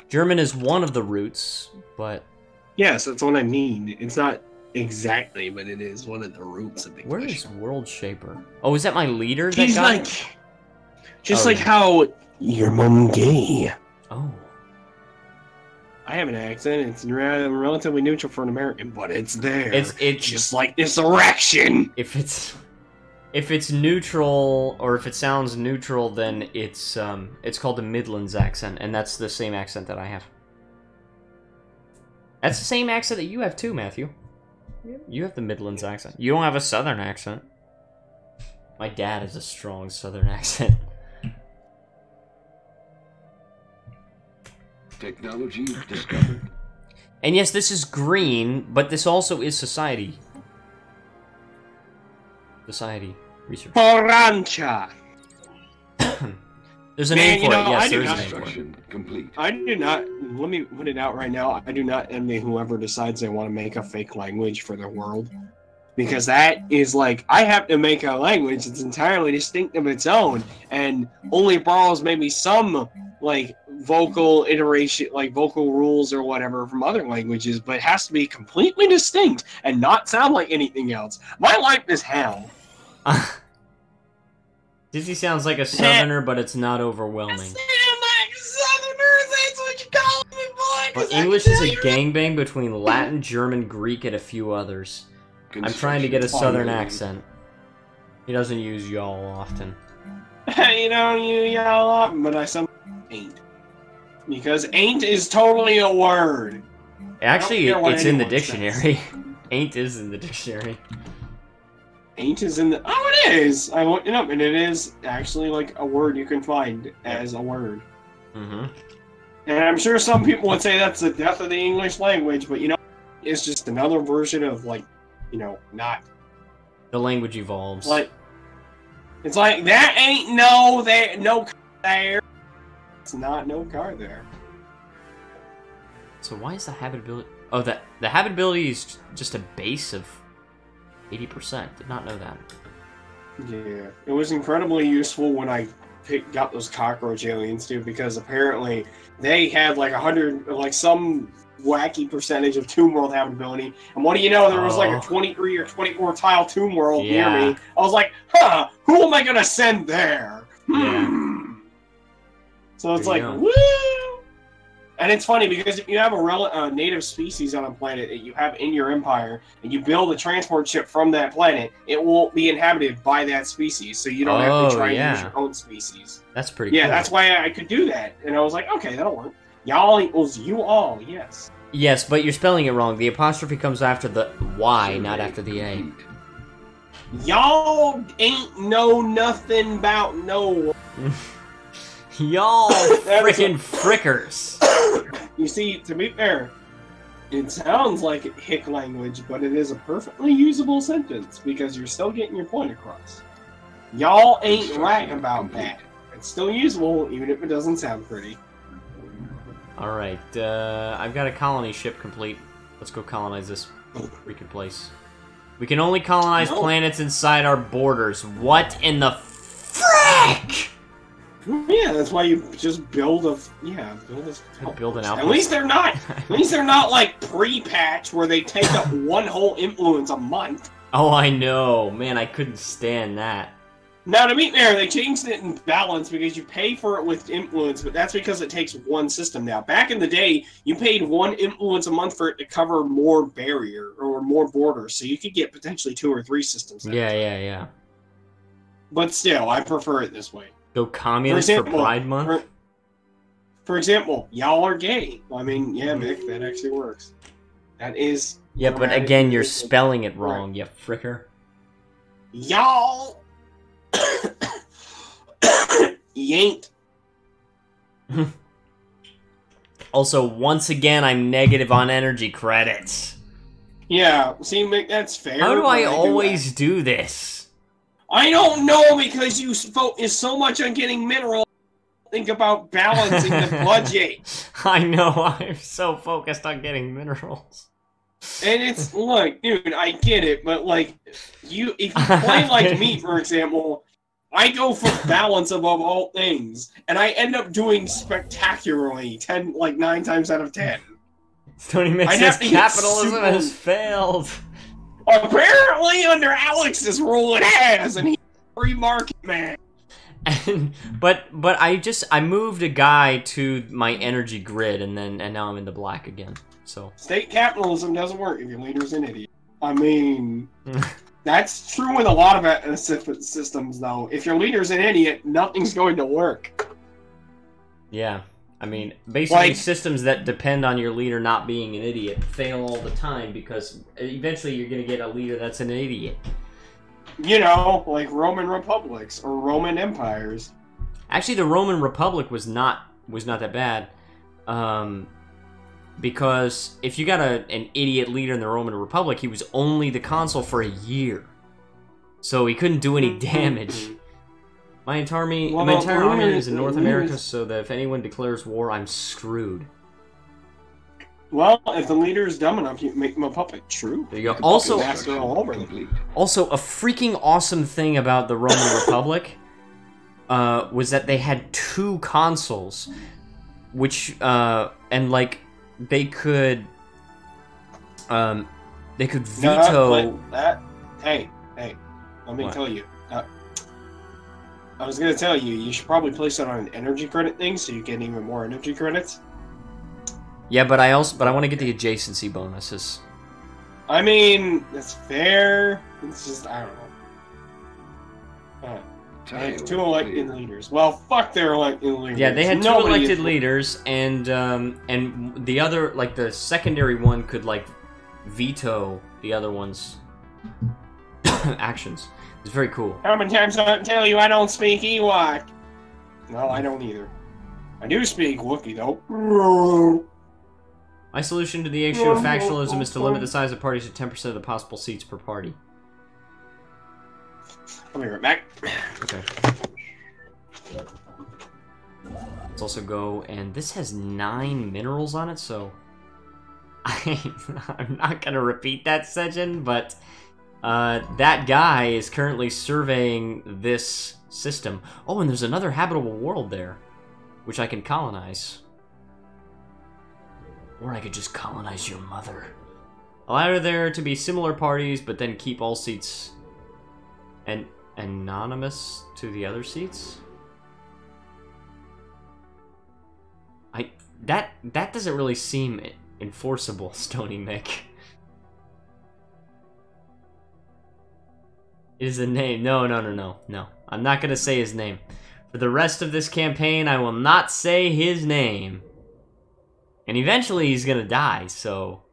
German is one of the roots, but... Yes, that's what I mean. It's not exactly, but it is one of the roots of English. Where is World Shaper? Oh, is that my leader? He's like... Just like how your mom gay. Oh. I have an accent. It's relatively neutral for an American, but it's there. It's just like this erection. If it's neutral, or if it sounds neutral, then it's called the Midlands accent, and that's the same accent that I have. That's the same accent that you have too, Matthew. You have the Midlands accent. You don't have a Southern accent. My dad has a strong Southern accent. Technology discovered. And yes, this is green, but this also is society. Society research. Porancha. There's a name for it. Yes, there is a name for it. Complete. I do not. Let me put it out right now. I do not envy whoever decides they want to make a fake language for the world, because that is like, I have to make a language that's entirely distinct of its own, and only borrows maybe some like vocal iteration, like vocal rules or whatever from other languages, but it has to be completely distinct and not sound like anything else. My life is hell. Dizzy sounds like a Southerner, but it's not overwhelming. Southerners, that's what you call me, boy. But English is a gangbang between Latin, German, Greek, and a few others. I'm trying to get a Southern accent. He doesn't use y'all often. You don't use y'all often, but I sometimes ain't. Because ain't is totally a word. Actually, it's in the dictionary. Ain't is in the dictionary. Ain't is in the... Oh, it is! I looked it up, and it is actually, like, a word you can find as a word. Mm-hmm. And I'm sure some people would say that's the death of the English language, but, you know, it's just another version of, like, you know, not... The language evolves. Like, it's like, that ain't no car there. It's not no car there. So why is the habitability... Oh, the habitability is just a base of 80%. Did not know that. Yeah, it was incredibly useful when I got those cockroach aliens too, because apparently they had like 100, like some wacky percentage of Tomb World habitability. And what do you know? There was like a 23 or 24 tile Tomb World near me. I was like, huh, who am I gonna send there? Yeah. So it's like, woo! And it's funny because if you have a native species on a planet that you have in your empire, and you build a transport ship from that planet, it will be inhabited by that species, so you don't have to try and use your own species. That's pretty cool. Yeah, that's why I could do that. And I was like, okay, that'll work. Y'all equals you all, yes. Yes, but you're spelling it wrong. The apostrophe comes after the Y, not after the A. Y'all ain't know nothing about no. Y'all frickin' frickers. You see, to be fair, it sounds like hick language, but it is a perfectly usable sentence because you're still getting your point across. Y'all ain't right about that. It's still usable, even if it doesn't sound pretty. Alright, I've got a colony ship complete. Let's go colonize this freaking place. We can only colonize planets inside our borders. What in the frick? Yeah, that's why you just build a build an outpost. At least they're not like pre-patch where they take up one whole influence a month. Oh, I know, man. I couldn't stand that. Now, to be fair, they changed it in balance because you pay for it with influence, but that's because it takes one system now. Back in the day, you paid one influence a month for it to cover more barrier or more borders, so you could get potentially 2 or 3 systems. Yeah. But still, I prefer it this way. Go communist for Pride Month? For example, y'all are gay. I mean, yeah, Mick, that actually works. That is... Yeah, but again, you're spelling it wrong, you fricker. Y'all... Yanked. Also, once again, I'm negative on energy credits. Yeah, see, Mick, that's fair. How do I always do this? I don't know, because you focus so much on getting minerals. Think about balancing the budget. I know, I'm so focused on getting minerals. And it's, look, dude, I get it, but, like, if you play like me, for example, I go for balance above all things, and I end up doing spectacularly 9 times out of 10. Tony Mick says capitalism has failed. Apparently, under Alex's rule, it has, and he's a free market man. But I moved a guy to my energy grid, and now I'm in the black again. So state capitalism doesn't work if your leader's an idiot. I mean, that's true with a lot of systems, though. If your leader's an idiot, nothing's going to work. Yeah. I mean, basically, systems that depend on your leader not being an idiot fail all the time because eventually you're going to get a leader that's an idiot. You know, like Roman republics or Roman empires. Actually, the Roman Republic was not that bad, because if you got an idiot leader in the Roman Republic, he was only the consul for a year, so he couldn't do any damage. My entire army is in North America, so that if anyone declares war, I'm screwed. Well, if the leader is dumb enough, you make him a puppet. True. There you go. Also, a freaking awesome thing about the Roman Republic was that they had 2 consuls, which and like they could veto. Hey, let me tell you. I was gonna tell you, you should probably place it on an energy credit thing so you get even more energy credits. Yeah, but I want to get the adjacency bonuses. I mean, that's fair. It's just, I don't know. I have 2 elected leaders. Well, fuck their elected leaders. Yeah, they had 2 elected leaders, and the other, like, the secondary one could, like, veto the other one's actions. It's very cool. How many times I tell you I don't speak Ewok? No, I don't either. I do speak Wookiee, though. My solution to the issue of factionalism is to limit the size of parties to 10% of the possible seats per party. I'll be right back. Okay. Let's also go, and this has 9 minerals on it, so I'm not gonna repeat that session, but that guy is currently surveying this system. Oh, and there's another habitable world there, which I can colonize. Or I could just colonize your mother. Allow there to be similar parties, but then keep all seats and anonymous to the other seats? that doesn't really seem enforceable, Stony Mick. Is the name? No. I'm not gonna say his name. For the rest of this campaign, I will not say his name. And eventually he's gonna die, so...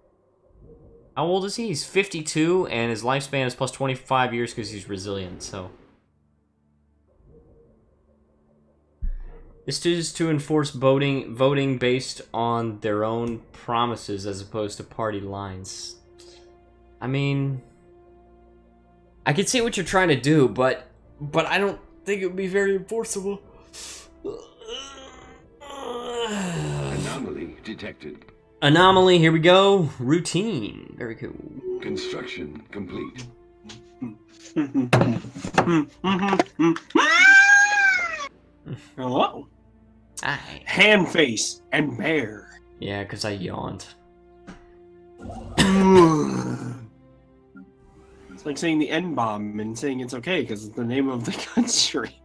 How old is he? He's 52, and his lifespan is plus 25 years because he's resilient, so... This is to enforce voting based on their own promises as opposed to party lines. I mean... I can see what you're trying to do, but I don't think it would be very enforceable. Anomaly detected. Anomaly, here we go. Routine. Very cool. Construction complete. Hello. Hi. Hand face and bear. Yeah, because I yawned. It's like saying the N-bomb and saying it's okay because it's the name of the country.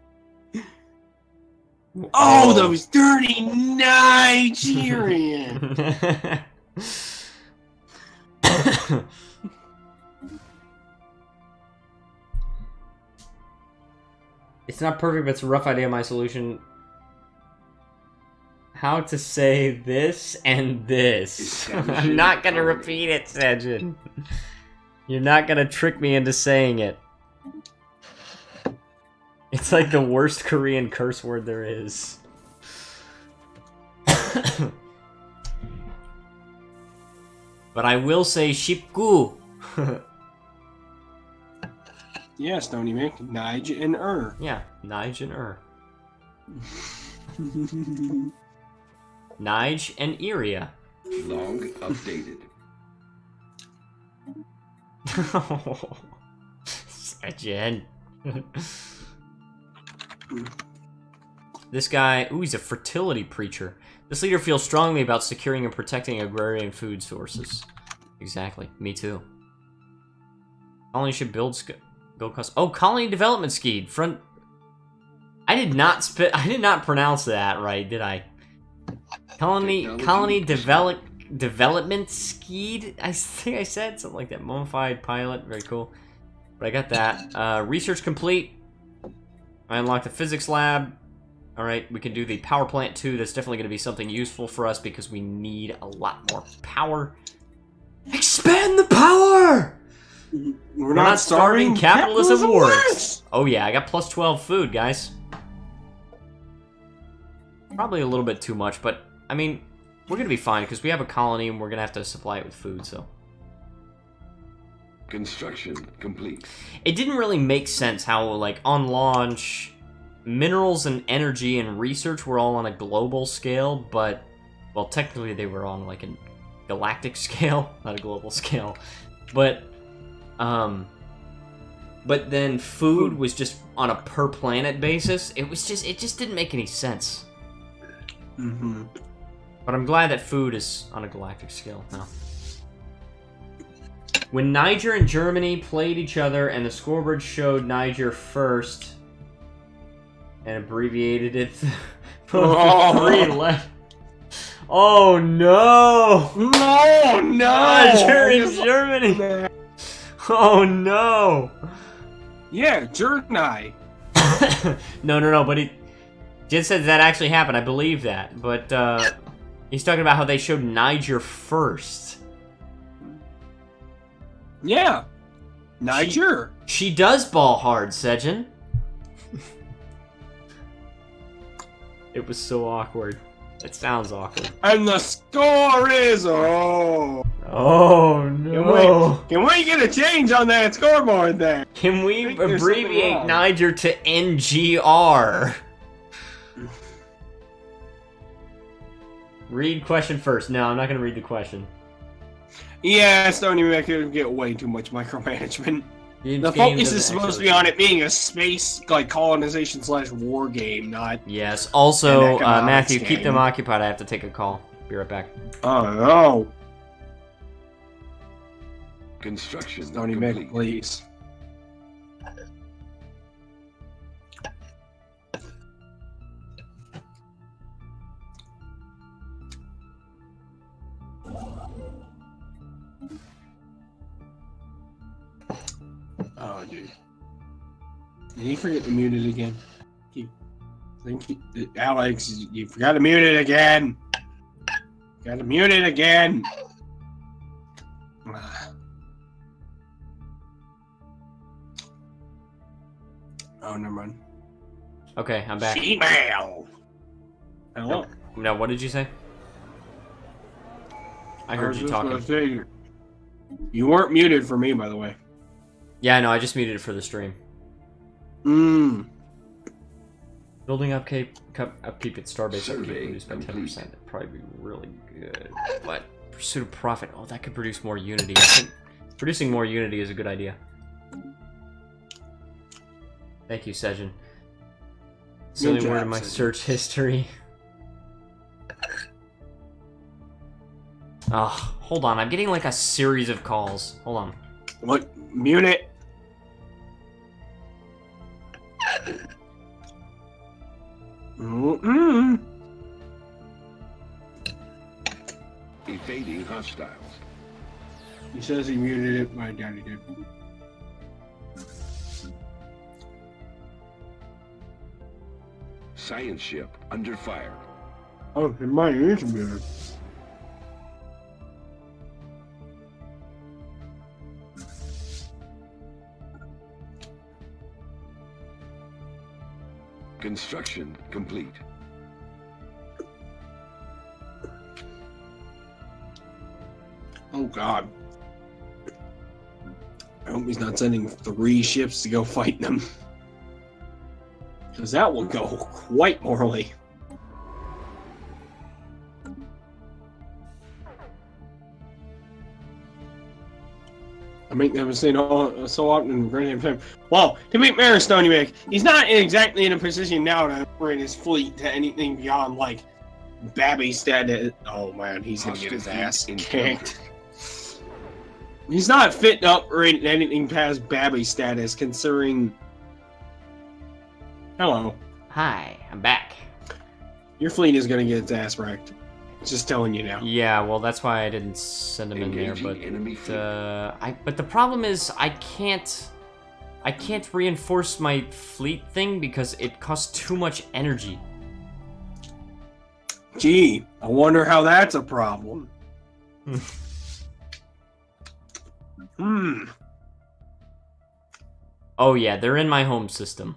Oh, those dirty Nigerians! It's not perfect, but it's a rough idea. My solution: how to say this and this. I'm not gonna repeat it, Sejin. You're not gonna trick me into saying it. It's like the worst Korean curse word there is. But I will say shipku. Yeah, Stony Mick, Nige and Yeah, Nige and Nige and Iria. Log updated. Sejin. This guy, ooh, he's a fertility preacher. This leader feels strongly about securing and protecting agrarian food sources. Exactly, me too. Colony should build cost. Oh, colony development scheme. Front. I did not pronounce that right, did I? Colony development scheme. I think I said something like that. Mummified pilot, very cool. But I got that. Research complete. I unlocked the physics lab. Alright, we can do the power plant too. That's definitely going to be something useful for us because we need a lot more power. Expand the power! We're not starving. Capitalism works. Oh yeah, I got plus 12 food, guys. Probably a little bit too much, but I mean, we're going to be fine because we have a colony and we're going to have to supply it with food, so... Construction complete. It didn't really make sense how, like, on launch, minerals and energy and research were all on a global scale, but, well, technically they were on, like, a galactic scale, not a global scale. But then food was just on a per planet basis. It just didn't make any sense. Mm-hmm. But I'm glad that food is on a galactic scale now. When Niger and Germany played each other and the scoreboard showed Niger first and abbreviated it for 3 left. Oh no! No! Niger and Germany! Oh no! Yeah, Germany. No, but he just said that actually happened. I believe that. But he's talking about how they showed Niger first. Yeah. Niger. She does ball hard, Sejin. It was so awkward. It sounds awkward. And the score is oh no! Can we get a change on that scoreboard there? Can we abbreviate Niger to NGR? Read question first. No, I'm not gonna read the question. Yeah, Stony Mick could get way too much micromanagement. The focus is supposed to be on it being a space, like, colonization / war game, not... Yes, also, Matthew, keep them occupied. I have to take a call. Be right back. Oh, no. Construction Stony Mick, please. Oh, dude. Did he forget to mute it again? Alex, you forgot to mute it again. Gotta mute it again. Oh, never mind. Okay, I'm back. Email. Hello. Now, what did you say? I heard you talking. You weren't muted for me, by the way. Yeah, I know. I just muted it for the stream. Building upkeep at Starbase upkeep reduced by 10%. That'd probably be really good. But pursuit of profit. Oh, that could produce more Unity. I think producing more Unity is a good idea. Thank you, Sejin. It's the only word in my search history. Oh, hold on. I'm getting like a series of calls. Hold on. What? Mute it. Evading hostiles. He says he muted it. My daddy did. Science ship under fire. Oh, it might is muted. Construction complete. Oh God. I hope he's not sending 3 ships to go fight them. Because that will go quite morally. I make that mistake so often in Grand Time. Well, to meet Maristone, he's not exactly in a position now to bring his fleet to anything beyond, like, Babby status. Oh man, he's gonna get his ass kicked. He's not fit to upgrade anything past Babby status, considering... Hello. Hi, I'm back. Your fleet is gonna get its ass wrecked. Just telling you now. Yeah, well, that's why I didn't send him in there. But the problem is I can't reinforce my fleet thing because it costs too much energy. Gee, I wonder how that's a problem. Oh yeah, they're in my home system.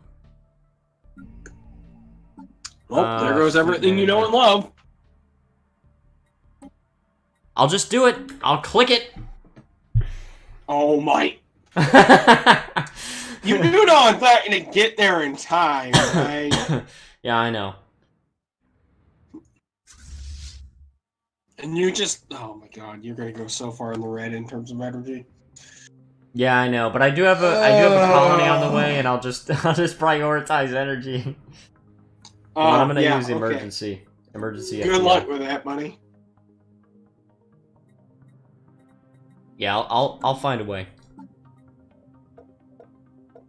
Well, there goes everything you know and love. I'll just do it. I'll click it. Oh my. You do know I'm not going to get there in time, right? Yeah, I know. And you just... Oh my god, you're going to go so far in the red in terms of energy. Yeah, I know, but I do have a colony on the way, and I'll just prioritize energy. I'm gonna use emergency. Good luck with that, buddy. Yeah, I'll find a way.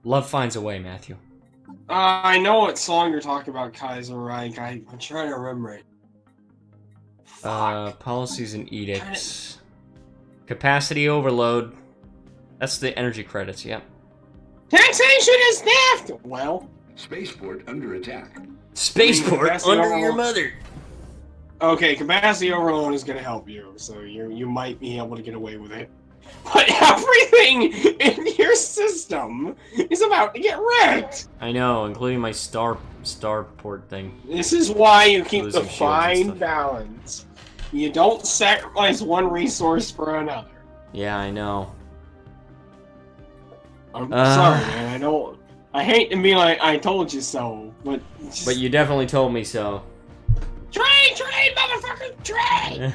Love finds a way, Matthew. I know what song you're talking about, Kaiser Reich. I'm trying to remember it. Policies and edicts. Capacity overload. That's the energy credits, yep. Taxation is theft! Well... Spaceport under attack. Spaceport under your mother! Okay, capacity overload is going to help you, so you might be able to get away with it. But everything in your system is about to get wrecked! I know, including my starport thing. This is why you keep the fine balance. You don't sacrifice one resource for another. Yeah, I know. I'm sorry, man. I hate to be like, I told you so, but... But you definitely told me so. Trade, motherfucker, trade!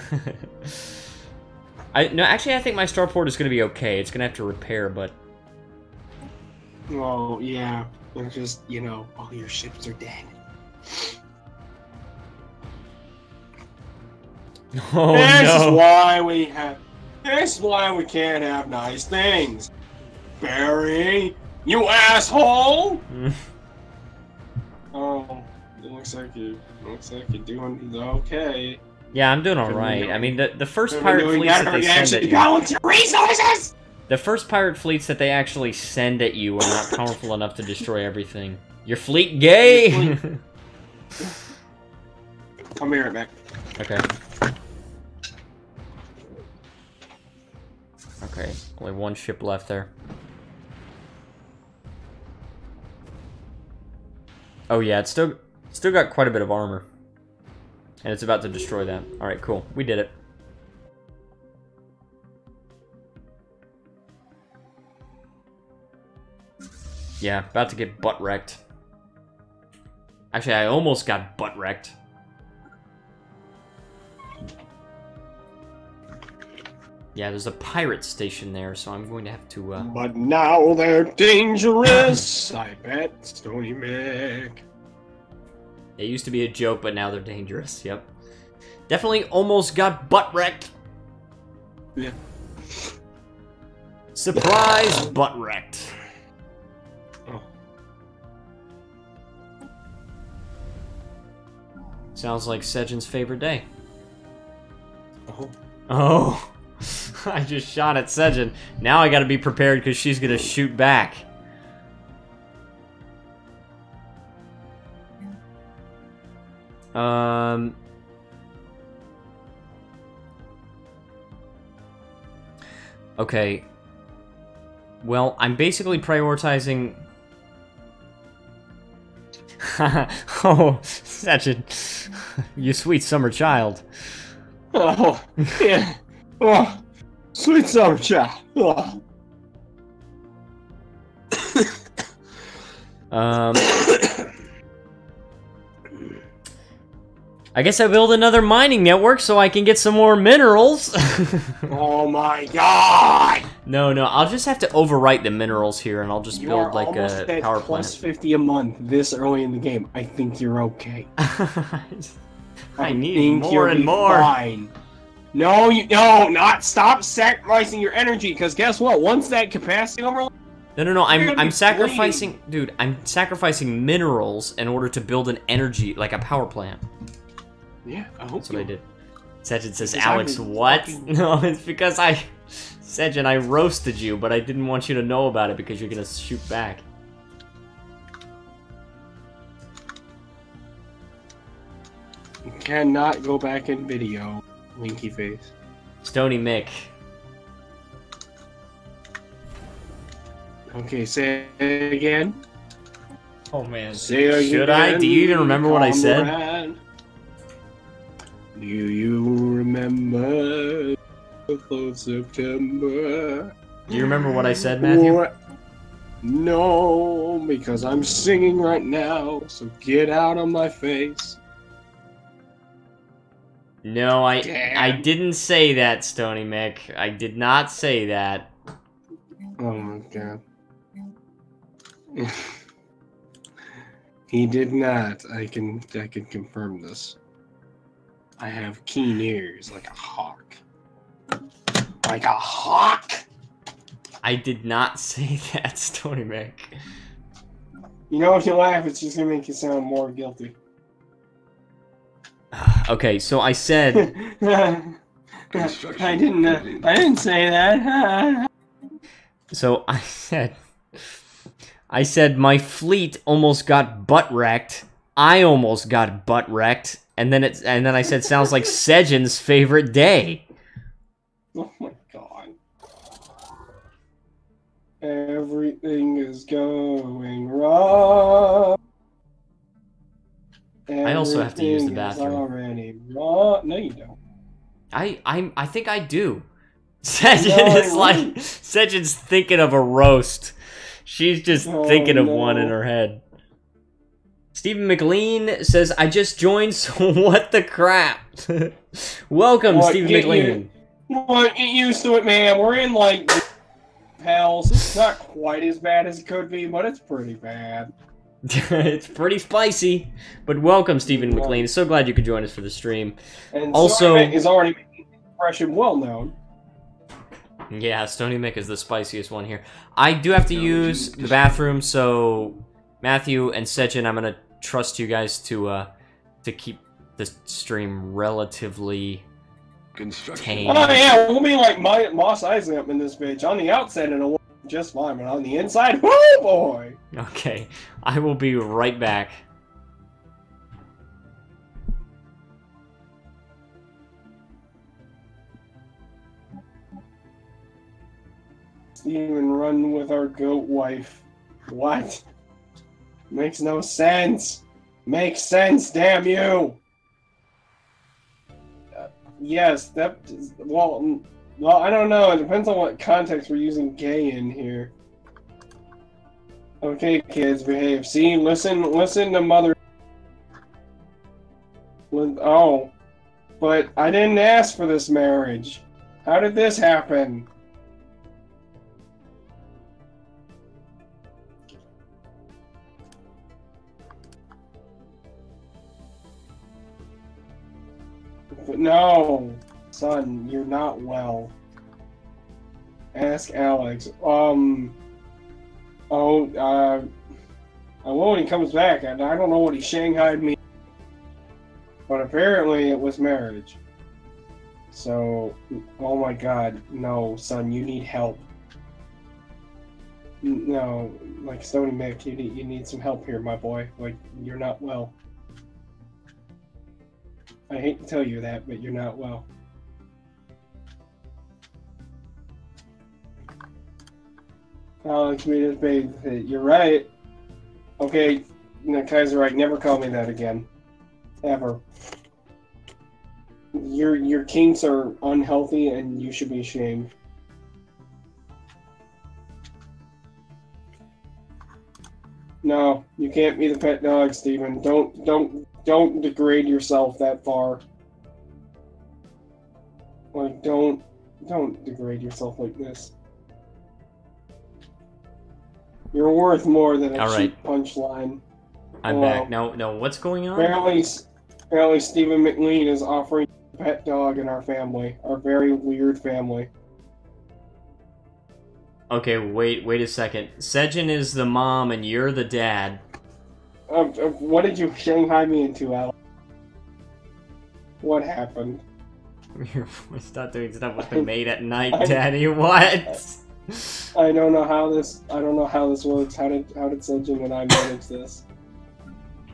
No, actually, I think my starport is going to be okay. It's going to have to repair, but... Well, yeah. It's just, you know, all your ships are dead. Oh, This is why we can't have nice things. Barry, you asshole! Oh, it looks like you're doing okay. Yeah, I'm doing alright. I mean, the first pirate fleet that they send at you... Balance your resources! The first pirate fleets that they actually send at you are not powerful enough to destroy everything. Your fleet gay! I'll be right back. Okay. Okay, only one ship left there. Oh yeah, it's still got quite a bit of armor. And it's about to destroy that. Alright, cool. We did it. Yeah, about to get butt wrecked. Actually, I almost got butt wrecked. Yeah, there's a pirate station there, so I'm going to have to, But now they're dangerous, I bet, Stony Mick. It used to be a joke, but now they're dangerous, yep. Definitely almost got butt wrecked. Yeah. Surprise butt wrecked. Oh. Sounds like Sejin's favorite day. Oh. Oh. I just shot at Sejin. Now I gotta be prepared because she's gonna shoot back. Okay. Well, I'm basically prioritizing... Oh, Sejin. You sweet summer child. Oh, yeah. Oh, sweet summer child. Oh. I guess I build another mining network so I can get some more minerals. Oh my god! No, I'll just have to overwrite the minerals here and I'll just build like a power plus plant. 50 a month this early in the game. I think you're okay. I need more and more. Fine. No, not stop sacrificing your energy, because guess what? Once that capacity overload... No, I'm sacrificing... Dude, I'm sacrificing minerals in order to build an energy, like a power plant. Yeah, I hope that's what I did. Sejin says, because Alex, what? No, it's because Sejin, I roasted you, but I didn't want you to know about it because you're gonna shoot back. You cannot go back in video, winky face. Stony Mick. Okay, say it again. Oh man. Say it again. Should I? Do you even remember what I said? Comrade. Do you remember the 4th of September? Do you remember what I said, Matthew? No, because I'm singing right now, so get out of my face. No, I didn't say that, Stony Mick. I did not say that. Oh my god. He did not. I can confirm this. I have keen ears like a hawk. Like a hawk! I did not say that, Stony Mick. You know, if you laugh, it's just gonna make you sound more guilty. Okay, so I said... I didn't say that. So I said my fleet almost got butt wrecked. I almost got butt wrecked, and then I said sounds like Sejin's favorite day. Oh my god! Everything is going wrong. I also have to use the bathroom. Already wrong. No, you don't. I think I do. Sejin's thinking of a roast. She's just thinking of one in her head. Stephen McLean says, I just joined, so what the crap? Welcome, Stephen McLean. Get used to it, man. We're in, like, hell, so it's not quite as bad as it could be, but it's pretty bad. It's pretty spicy. But welcome, Stephen McLean. So glad you could join us for the stream. And also, Stony Mick is already making the impression well known. Yeah, Stony Mick is the spiciest one here. I do have to use the bathroom, so Matthew and Sejin, I'm gonna trust you guys to keep the stream relatively Construction. Tame. Oh yeah, we'll be like Moss Eisley up in this bitch. On the outside, it'll work just fine, but on the inside, whoo boy! Okay, I will be right back. Even run with our goat wife. What? Makes no sense. Makes sense, damn you! Yes, that... Well, I don't know. It depends on what context we're using gay in here. Okay, kids, behave. See, listen to mother... Oh. But I didn't ask for this marriage. How did this happen? But no, son, you're not well. Ask Alex. I will when he comes back. I don't know what he shanghaied me, but apparently it was marriage. So, oh my God, no, son, you need help. No, like Stony Mick, you need some help here, my boy. Like, you're not well. I hate to tell you that, but you're not well. Alex made his baby fit. You're right. Okay, no, Kaiser, right. Never call me that again. Ever. Your kinks are unhealthy, and you should be ashamed. No, you can't be the pet dog, Steven. Don't degrade yourself that far. Like, don't degrade yourself like this. You're worth more than a cheap punchline. I'm back. No, what's going on? Apparently Stephen McLean is offering a pet dog in our family. Our very weird family. Okay, wait a second. Sejin is the mom and you're the dad. What did you shanghai me into, Alex? What happened? Stop doing stuff with the maid at night, Daddy. What? I don't know how this works. How did Sejin and I manage this?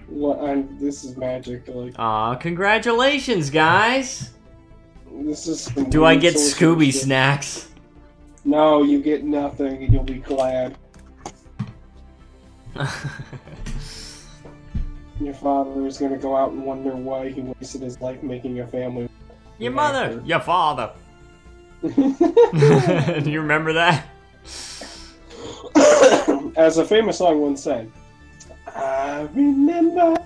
This is magic. Like, aw, congratulations, guys! This is. Do I get Scooby snacks? No, you get nothing, and you'll be glad. Your father is gonna go out and wonder why he wasted his life making a family. Your mother, your father. Do you remember that? As a famous song once said, I remember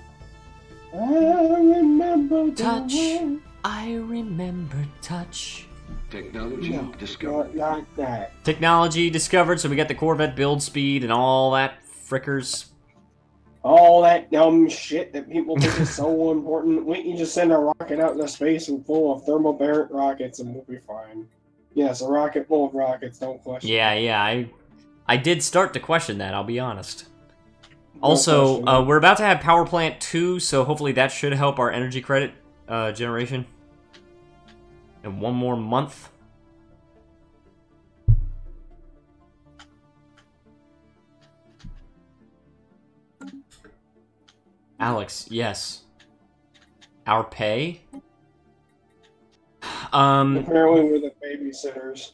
touch. I remember touch. Technology discovered. Not that. Technology discovered, so we got the Corvette build speed and all that frickers. All that dumb shit that people think is so important. We can just send a rocket out into space and full of thermobaric rockets and we'll be fine. Yes, a rocket full of rockets, don't question. Yeah, I did start to question that, I'll be honest. Also, we're about to have Power Plant 2, so hopefully that should help our energy credit generation. In one more month. Alex, yes. Our pay? Apparently we're the babysitters.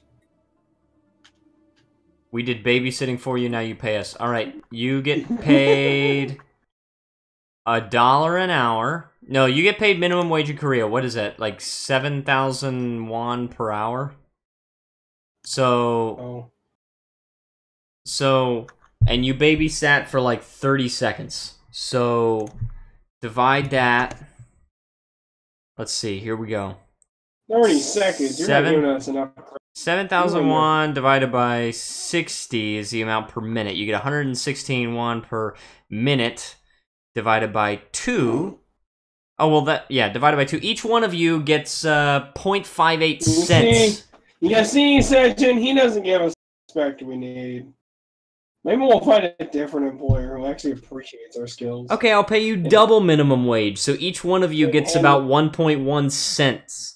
We did babysitting for you, now you pay us. Alright, you get paid $1 an hour. No, you get paid minimum wage in Korea. What is that? Like 7,000 won per hour? So... and you babysat for like 30 seconds. So, divide that. Let's see, here we go. 30 seconds, you're not giving us enough. 7,000 won divided by 60 is the amount per minute. You get 116 won per minute divided by 2. Oh, well, divided by 2. Each one of you gets 0.58 cents. You see, Sejin, he doesn't give us the respect we need. Maybe we'll find a different employer who actually appreciates our skills. Okay, I'll pay you double minimum wage, so each one of you gets about 1.1 cents.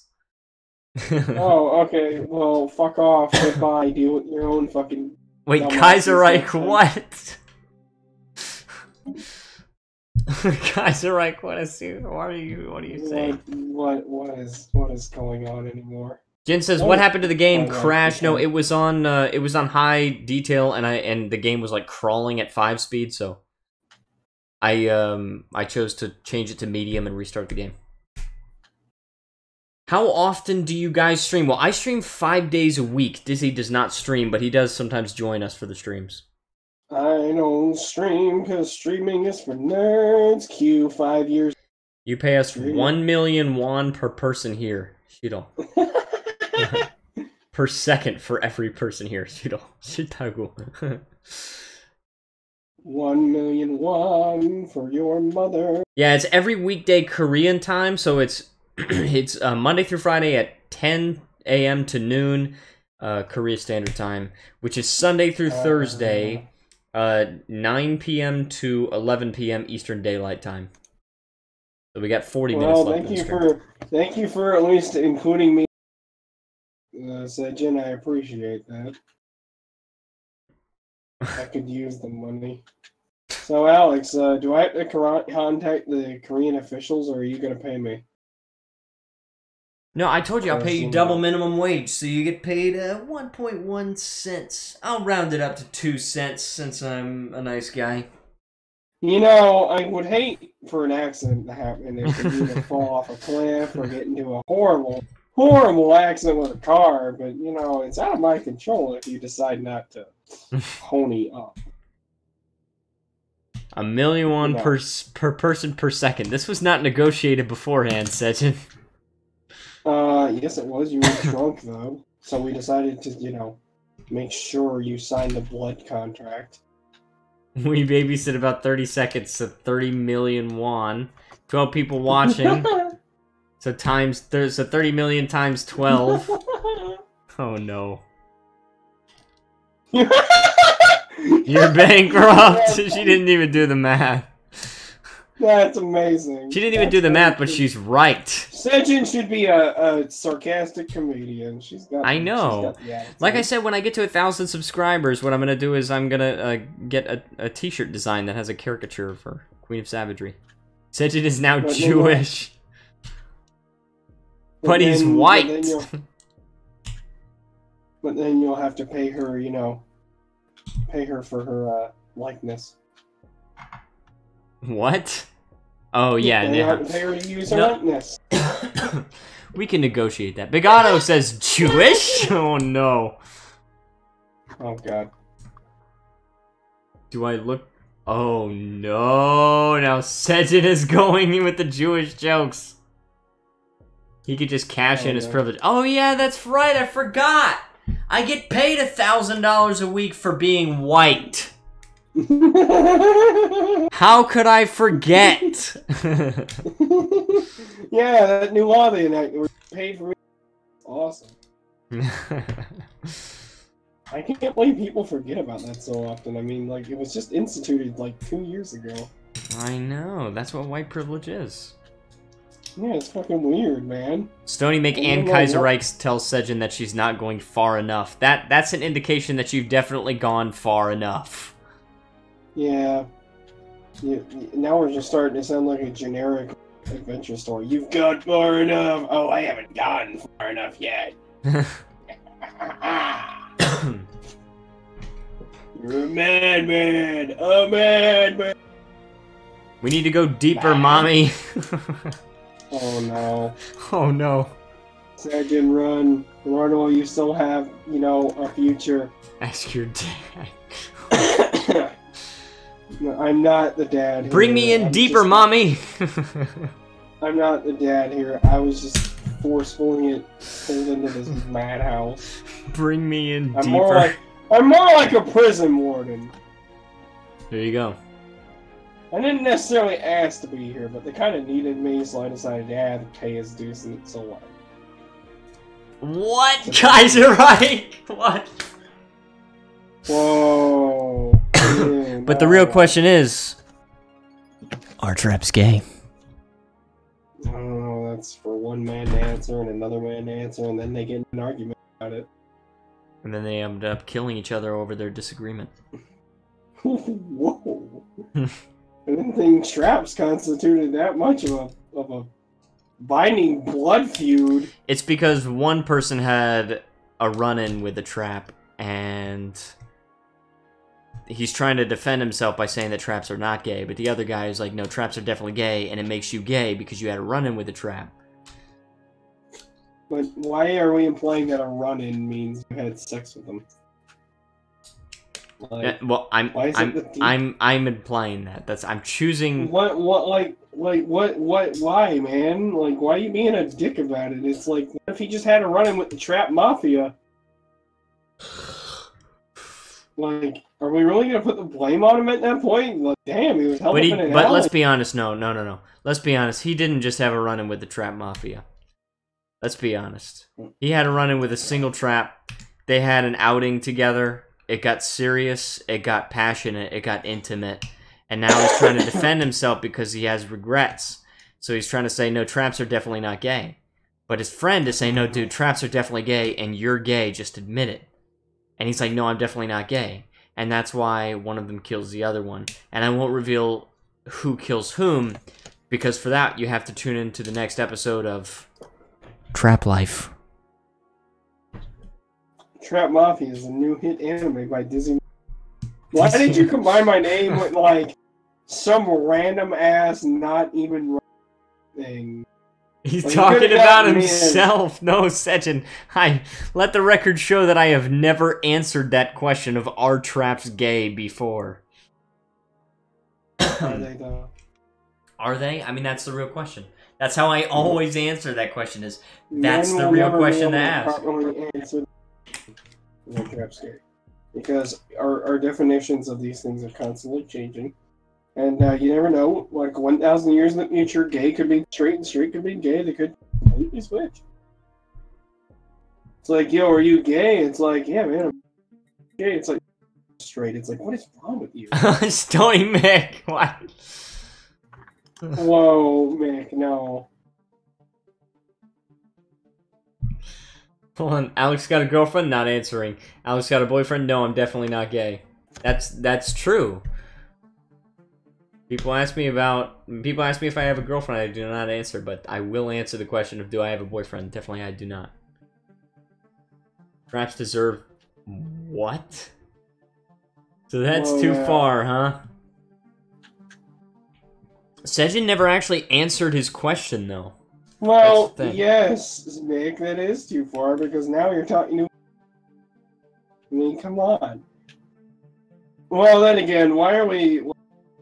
Oh, okay. Well, fuck off. Goodbye. Deal with your own fucking. Wait, dumbasses Kaiserreich, next time. what? Kaiserreich, what are you saying? What is going on anymore? Jen says, "What happened to the game? Oh, Crash? No, okay. it was on high detail, and the game was like crawling at 5 speed. So I chose to change it to medium and restart the game." How often do you guys stream? Well, I stream 5 days a week. Dizzy does not stream, but he does sometimes join us for the streams. I don't stream because streaming is for nerds. Q 5 years. You pay us 1 million won per person here, Shiro. Per second for every person here, Shiro. Shitago. 1 million won for your mother. Yeah, it's every weekday Korean time, so it's it's Monday through Friday at 10 a.m. to noon, Korea Standard Time, which is Sunday through Thursday, 9 p.m. to 11 p.m. Eastern Daylight Time. So we got 40 minutes left. Thank you for at least including me, Sejin. I appreciate that. I could use the money. So, Alex, do I have to contact the Korean officials, or are you going to pay me? No, I told you I'll pay you double minimum wage, so you get paid 1.1 cents. I'll round it up to 2 cents since I'm a nice guy. You know, I would hate for an accident to happen if you either fall off a cliff or get into a horrible accident with a car, but, you know, it's out of my control if you decide not to pony up. 1 million won per person per second. This was not negotiated beforehand, Sejin. Yes it was. You were drunk, though. So we decided to, you know, make sure you signed the blood contract. We babysit about 30 seconds, so 30 million won. 12 people watching. So 30 million times 12. Oh no. You're bankrupt! She didn't even do the math. That's amazing. She didn't even do the math, but she's right. Sejin should be a sarcastic comedian. She's got. I know. Like I said, when I get to 1,000 subscribers, what I'm gonna do is I'm gonna get a T-shirt design that has a caricature for Queen of Savagery. Sejin is now Jewish, but he's white. But then you'll have to pay her, you know, for her likeness. What? Oh yeah, you have to pay her to use her likeness. We can negotiate that. Big Otto says Jewish? Oh no. Oh god. Do I look? Oh no. Now Sejin is going in with the Jewish jokes. He could just cash in his privilege. Oh yeah, that's right. I forgot. I get paid $1,000 a week for being white. How could I forget? Yeah, that new law they enacted where you paid for me. Awesome. I can't believe people forget about that so often. I mean, like, it was just instituted like 2 years ago. I know. That's what white privilege is. Yeah, it's fucking weird, man. Stony make Ann Kaiserreich tell Sejin that she's not going far enough. That's an indication that you've definitely gone far enough. Yeah. Now we're just starting to sound like a generic adventure story. You've gone far enough. Oh, I haven't gone far enough yet. You're a madman. A madman. We need to go deeper, mommy. Oh no. Oh no. Sejin, run. Run while you still have, you know, a future. Ask your dad. No, I'm not the dad here. Bring me in deeper, mommy! I'm not the dad here. I was just forcefully pulled into this madhouse. Bring me in deeper. I'm more like a prison warden. There you go. I didn't necessarily ask to be here, but they kind of needed me, so I decided to have to pay his dues, and so what? What? Kaiserreich? What? Whoa. Man, but the real question is... Are traps gay? I don't know, that's for one man to answer and another man to answer, and then they get in an argument about it. And then they end up killing each other over their disagreement. Whoa. I didn't think traps constituted that much of a binding blood feud. It's because one person had a run-in with a trap, and he's trying to defend himself by saying that traps are not gay, but the other guy is like, no, traps are definitely gay, and it makes you gay because you had a run-in with a trap. But why are we implying that a run-in means you had sex with them? Like, well, I'm implying that. I'm choosing. Why, man? Like, why are you being a dick about it? It's like, what if he just had a run-in with the trap mafia? Like, are we really gonna put the blame on him at that point? Like, damn, he was held up in an But alley. let's be honest. No. Let's be honest. He didn't just have a run-in with the trap mafia. Let's be honest. He had a run-in with a single trap. They had an outing together. It got serious. It got passionate. It got intimate. And now he's trying to defend himself because he has regrets. So he's trying to say, no, traps are definitely not gay. But his friend is saying, no, dude, traps are definitely gay, and you're gay. Just admit it. And he's like, no, I'm definitely not gay. And that's why one of them kills the other one. And I won't reveal who kills whom, because for that, you have to tune into the next episode of Trap Life. Trap Mafia is a new hit anime by Disney. Why did you combine my name with, like, some random-ass, not even right thing? He's like, talking about himself. No, Sejin. Let the record show that I have never answered that question of are traps gay before. Are they, though? Are they? I mean, that's the real question. That's how I always answer that question. That's the will real never question be to able ask. Properly answer the traps gay. Because our definitions of these things are constantly changing. And you never know, like 1,000 years in the future, gay could be straight and straight could be gay. They could completely switch. It's like, yo, are you gay? It's like, yeah, man, I'm gay. It's like, straight. It's like, what is wrong with you? Stony Mick, what? Whoa, Mick, no. Hold on, Alex got a girlfriend? Not answering. Alex got a boyfriend? No, I'm definitely not gay. That's true. People ask me if I have a girlfriend. I do not answer, but I will answer the question of do I have a boyfriend? Definitely I do not. Traps deserve what? So that's too far, huh? Sejin never actually answered his question, though. Well, yes, Nick, that is too far, because now you're talking to... I mean, come on. Well, then again, why are we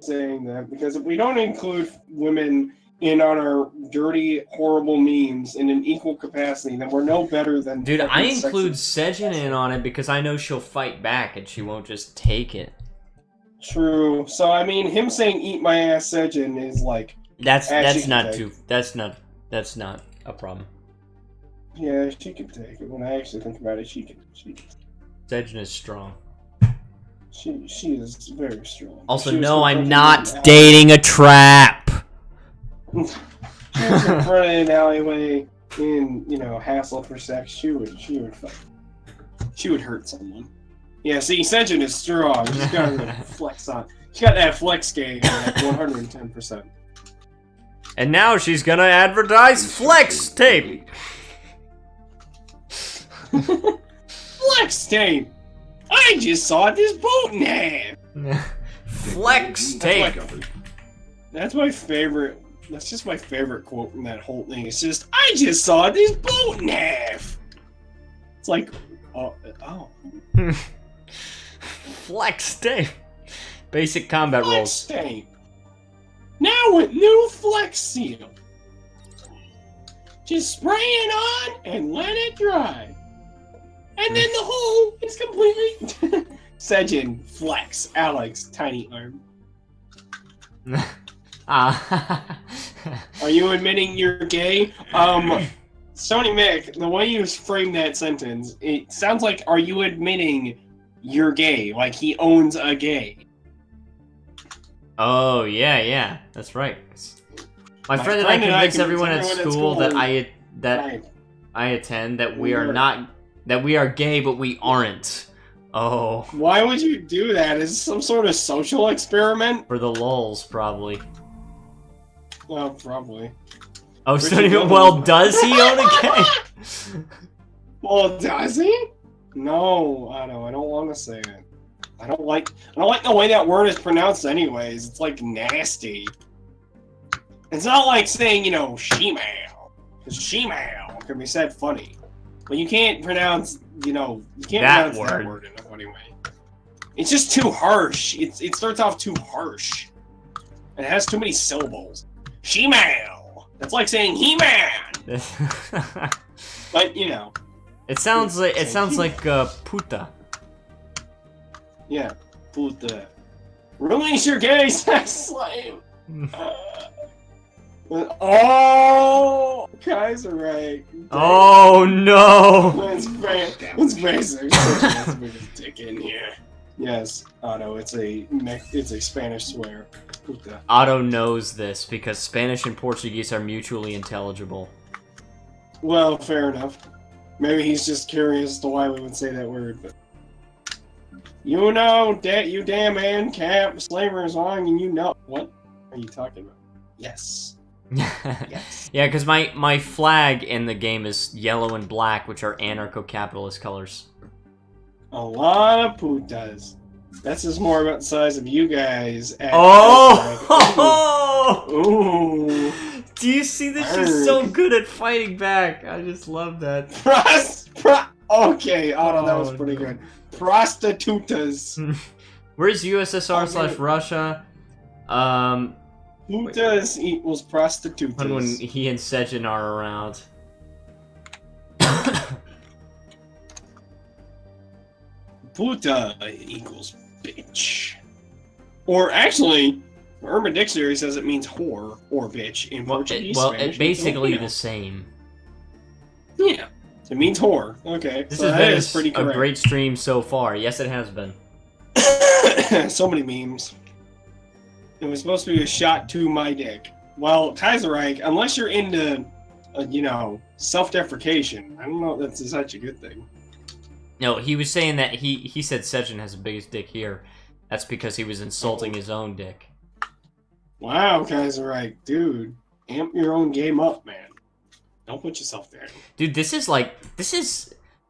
saying that? Because if we don't include women in on our dirty, horrible memes in an equal capacity, then we're no better than... Dude, I include Sejin in on it because I know she'll fight back and she won't just take it. True. So, I mean, him saying "eat my ass, Sejin" is like... That's not a problem. Yeah, she can take it. When I actually think about it, she can. Sejin is strong. She is very strong. Also, no, I'm not dating a trap. She was in front of an alleyway in, hassle for sex. She would fight. She would hurt someone. Yeah, see, Sejin is strong. She's got that flex on. She got that flex game at 110%. And now she's gonna advertise flex tape. Flex tape. I just saw this boat in half. Flex tape. That's my favorite. That's just my favorite quote from that whole thing. It's just, I just saw this boat in half. It's like, oh. Flex tape. Basic combat rolls. Flex tape. Now with new Flex Seal. Just spray it on and let it dry. And then the hole is completely... Sejin, Flex, Alex, tiny arm. Are you admitting you're gay? Sony Mick, the way you framed that sentence, it sounds like, are you admitting you're gay? Like he owns a gay. Oh, yeah, that's right. My friend and I convinced everyone at school that that I attend that we are not that we are gay, but we aren't. Oh. Why would you do that? Is it some sort of social experiment? For the lulz, probably. Well, probably. Oh, so well, does he own a gay? Well, does he? No, I don't want to say it. I don't like the way that word is pronounced anyways. It's like nasty. It's not like saying, you know, she-male. Because she-male can be said funny. But you can't pronounce, you know, you can't pronounce that word in a funny way. It's just too harsh. It starts off too harsh. And it has too many syllables. She-male. That's like saying he-man. But, you know. It sounds like puta. Yeah, puta. Release your gay sex slave. Oh, Kaiser, right? Oh no! Let's face it. Let's move his dick in here. Yes, Otto. It's a Spanish swear. Puta. Otto knows this because Spanish and Portuguese are mutually intelligible. Well, fair enough. Maybe he's just curious as to why we would say that word, but... You know, you damn ANCAP, slavery is wrong, and you know... What are you talking about? Yes. Yes. Yeah, because my flag in the game is yellow and black, which are anarcho-capitalist colors. A lot of putas. That's just more about the size of you guys. Oh! Ooh. Do you see that she's so good at fighting back? I just love that. Okay, Otto, that was pretty good. Prostitutas. Where's USSR/Russia? Putas equals prostitutas. When he and Sejin are around. Puta equals bitch. Or actually, Urban Dictionary says it means whore or bitch in Portuguese. Well, Spanish, it's basically the same. Yeah, it means whore. Okay, this so has been pretty correct. a great stream so far. Yes, it has been. So many memes. It was supposed to be a shot to my dick. Well, Kaiserreich, unless you're into, you know, self-deprecation, I don't know if that's such a good thing. No, he was saying that he said Sejin has the biggest dick here. That's because he was insulting his own dick. Wow, Kaiserreich, dude. Amp your own game up, man. Don't put yourself there. Dude, this is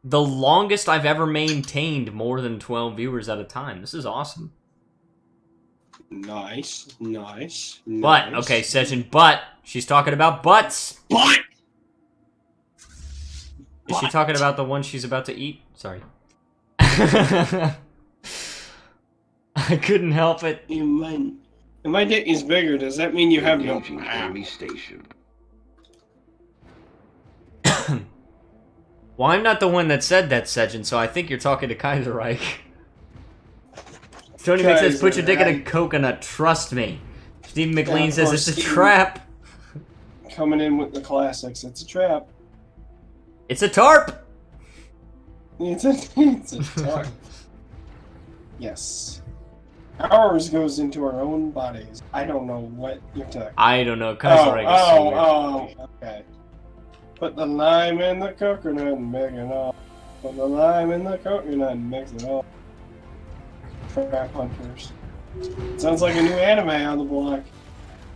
the longest I've ever maintained more than 12 viewers at a time. This is awesome. Nice. But, okay, Sejin, but. She's talking about butts. But! Is she talking about the one she's about to eat? Sorry. I couldn't help it. If my dick is bigger, does that mean you have no enemy station? Well, I'm not the one that said that, Sejin, so I think you're talking to Kaiserreich. Tony Mc says, put your dick in a coconut, trust me. Stephen McLean says, it's a trap. Coming in with the classics, it's a trap. It's a tarp! It's a tarp. Yes. Ours goes into our own bodies. I don't know what you're talking. I don't know. Kaiserreich is okay. Put the lime in the coconut and mix it all. Put the lime in the coconut and mix it all. Trap Hunters. Sounds like a new anime on the block.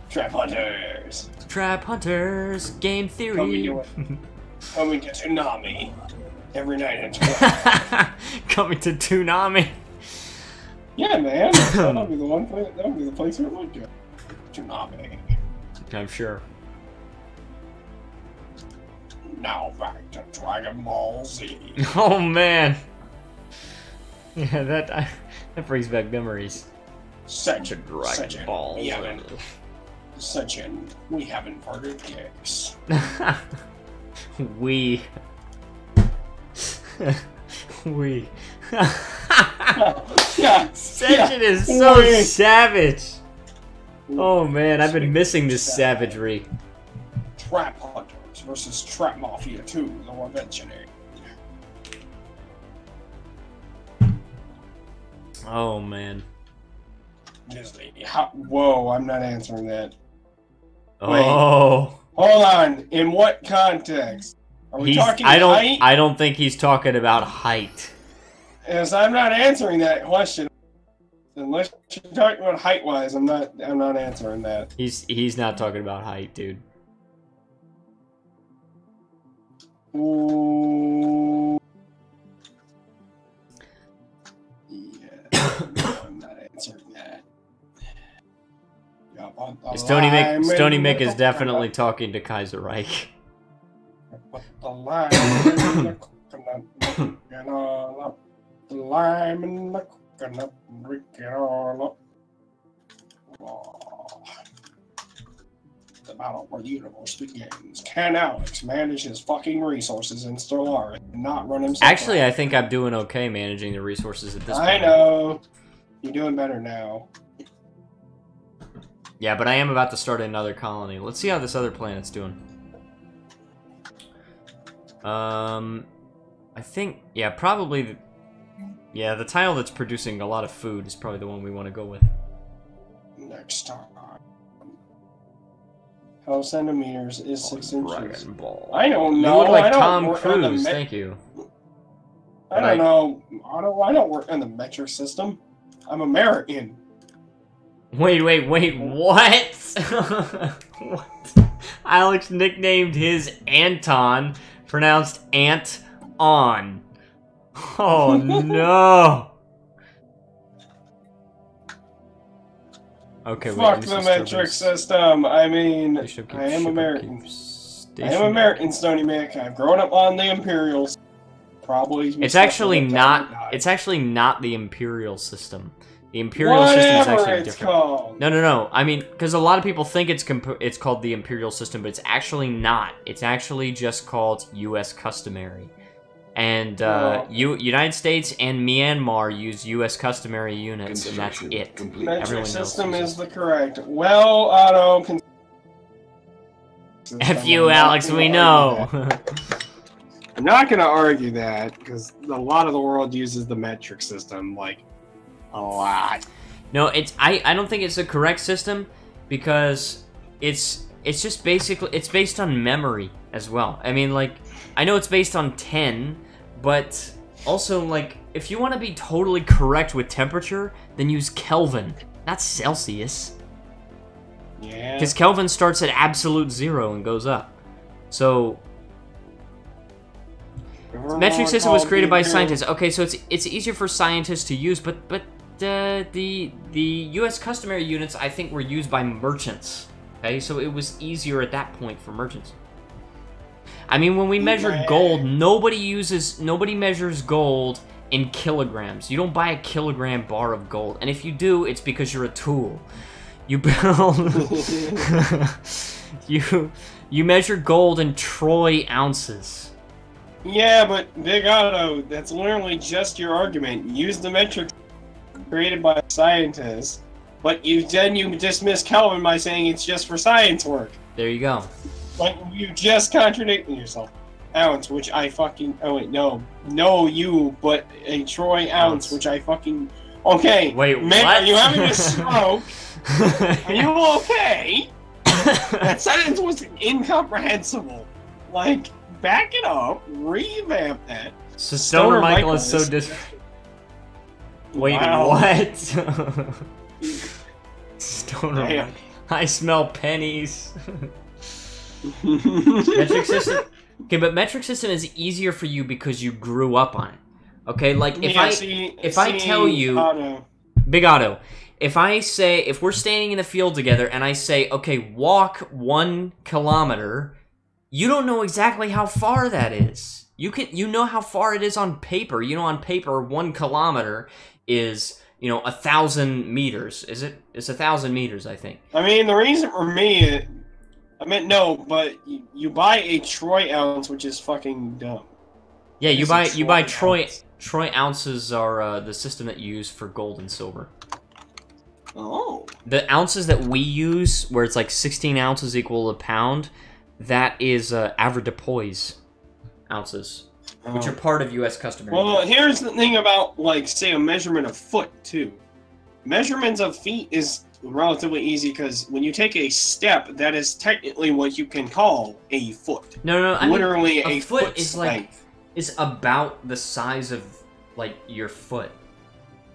Trap Hunters. Trap Hunters. Game theory. Coming to Toonami. Every night at 12. Coming to Toonami. Yeah, man. That'll be the one place. That'll be the place where it would go. Toonami. I'm sure. Now back to Dragon Ball Z. Oh man. Yeah, that brings back memories. Such a Dragon Ball. We haven't parted cakes. We. Yeah. Sejin is so savage. Oh man, I've been missing this savagery. Trap Hunters versus Trap Mafia 2, the Warvention. Oh man. Disney. Whoa, I'm not answering that. Oh. Hold on. In what context? Are we talking height? I don't think he's talking about height. Yes, I'm not answering that question. Unless you're talking about height-wise, I'm not answering that. He's not talking about height, dude. Ooh. Yeah, no, I'm not answering that. Stony Mick is definitely talking to Kaiser Reich. The lime in the coconut, and all up. The lime in the coconut, drink it all up. Oh. The battle where the universe begins. Can Alex manage his fucking resources in Stellaris and not run himself? Actually, I think I'm doing okay managing the resources at this point. I know. You're doing better now. Yeah, but I am about to start another colony. Let's see how this other planet's doing. I think, yeah, probably, yeah, the tile that's producing a lot of food is probably the one we want to go with. Next time. How centimeters is 6 inches? Ball. I don't know. You look like I don't Tom work on the Cruise, thank you. I don't know. I don't work on the metric system. I'm American. Wait, what? What? Alex nicknamed his Anton, pronounced Ant-on. Oh no! Okay, fuck the metric system. I mean, I am American. I am American, Stony Mick. I've grown up on the Imperials. Probably. It's actually not. It's actually not the Imperial system. The Imperial system is actually different. Called. No. I mean, because a lot of people think it's called the Imperial system, but it's actually not. It's actually just called U.S. customary. And United States and Myanmar use U.S. customary units, and that's it. Metric system is the correct. Well, Otto. F you, Alex. We know. I'm not gonna argue that because a lot of the world uses the metric system, like a lot. No, I don't think it's the correct system because it's just basically it's based on memory as well. I mean, like, I know it's based on 10, but also, like, if you want to be totally correct with temperature, then use Kelvin, not Celsius. Yeah. Because Kelvin starts at absolute 0 and goes up. So the metric system was created by scientists. Okay, so it's easier for scientists to use, but the U.S. customary units, I think, were used by merchants. Okay, so it was easier at that point for merchants. I mean, when we measured gold, nobody measures gold in kilograms. You don't buy a kilogram bar of gold, and if you do, it's because you're a tool. You build you measure gold in troy ounces. Yeah, but Big Otto, that's literally just your argument. Use the metric created by scientists, but you dismiss Kelvin by saying it's just for science work. There you go. Like, you just contradicted yourself. Ounce, which I fucking... Oh, wait, no, you, but a troy ounce, which I fucking... Okay. Wait, man, what? Are you having a stroke? Are you okay? That sentence was incomprehensible. Like, back it up, revamp that. So Stoner Michael is so Wait, wow. What? Stoner Michael. I smell pennies. Metric system. Okay, but metric system is easier for you because you grew up on it. Okay, like if I tell you, Otto. Big Otto, if we're standing in the field together and I say, okay, walk 1 kilometer, you don't know exactly how far that is. You know how far it is on paper. You know, on paper, 1 kilometer is, 1,000 meters. It's 1,000 meters, I think. I mean, the reason for me, but you buy a troy ounce, which is fucking dumb. Yeah, you buy troy ounces are the system that you use for gold and silver. Oh. The ounces that we use, where it's like 16 ounces equal a pound, that is avoirdupois ounces, which are part of U.S. customary. Well, here's the thing about, like, say, a measurement of foot, too. Measurements of feet is relatively easy because when you take a step, that is technically what you can call a foot. No, I literally mean, a foot is length. is about the size of like your foot.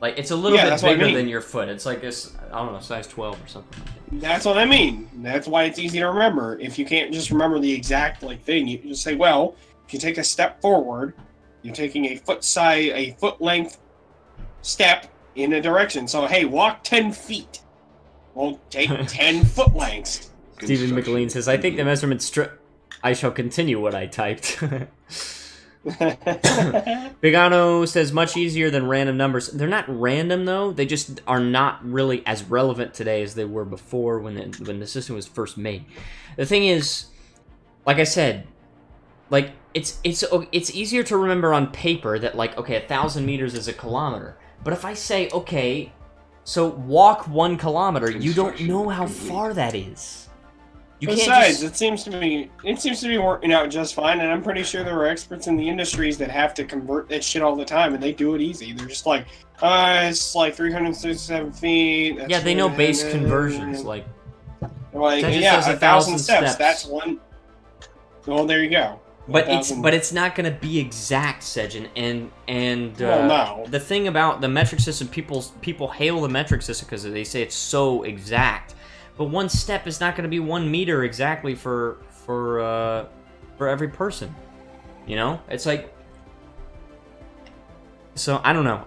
Like it's a little bit bigger than your foot. It's like this, I don't know, size 12 or something. That's what I mean. That's why it's easy to remember. If you can't just remember the exact thing, you can just say, well, if you take a step forward, you're taking a foot length step in a direction. So hey, walk 10 feet. Well, take 10 foot lengths. Stephen McLean says, I think the measurement I shall continue what I typed. Bigano says, much easier than random numbers. They're not random, though. They just are not really as relevant today as they were before when the system was first made. The thing is, like I said, like, it's easier to remember on paper that, like, okay, 1,000 meters is a kilometer. But if I say, okay, so walk 1 kilometer, you don't know how far that is. Besides, it seems to be working out just fine, and I'm pretty sure there are experts in the industries that have to convert that shit all the time, and they do it easy. They're just like, it's like 367 feet. That's yeah, they know base conversions, like yeah, 1,000 steps. That's one. Well, there you go. But it's not going to be exact, Sejin, and no. The thing about the metric system, people hail the metric system because they say it's so exact. But 1 step is not going to be 1 meter exactly for every person. You know, it's like, so I don't know.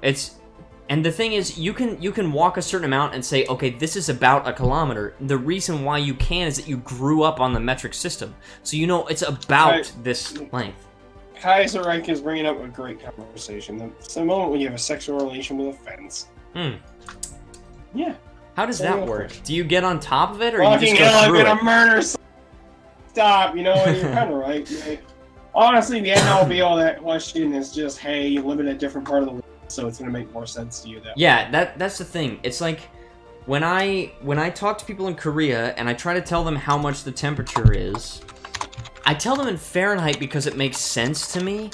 And the thing is, you can walk a certain amount and say, okay, this is about a kilometer. The reason why you can is that you grew up on the metric system, so you know it's about this length. Kaiserreich is bringing up a great conversation. It's the moment when you have a sexual relation with a fence. Yeah. How does that work? Do you get on top of it, or Fucking you just go through it? I'm gonna murder. Stop. You know what? You're kind of right. Like, honestly, the end all be all that question is just, hey, you live in a different part of the world, so it's gonna make more sense to you that. Yeah, that's the thing. It's like when I talk to people in Korea and I try to tell them how much the temperature is, I tell them in Fahrenheit because it makes sense to me.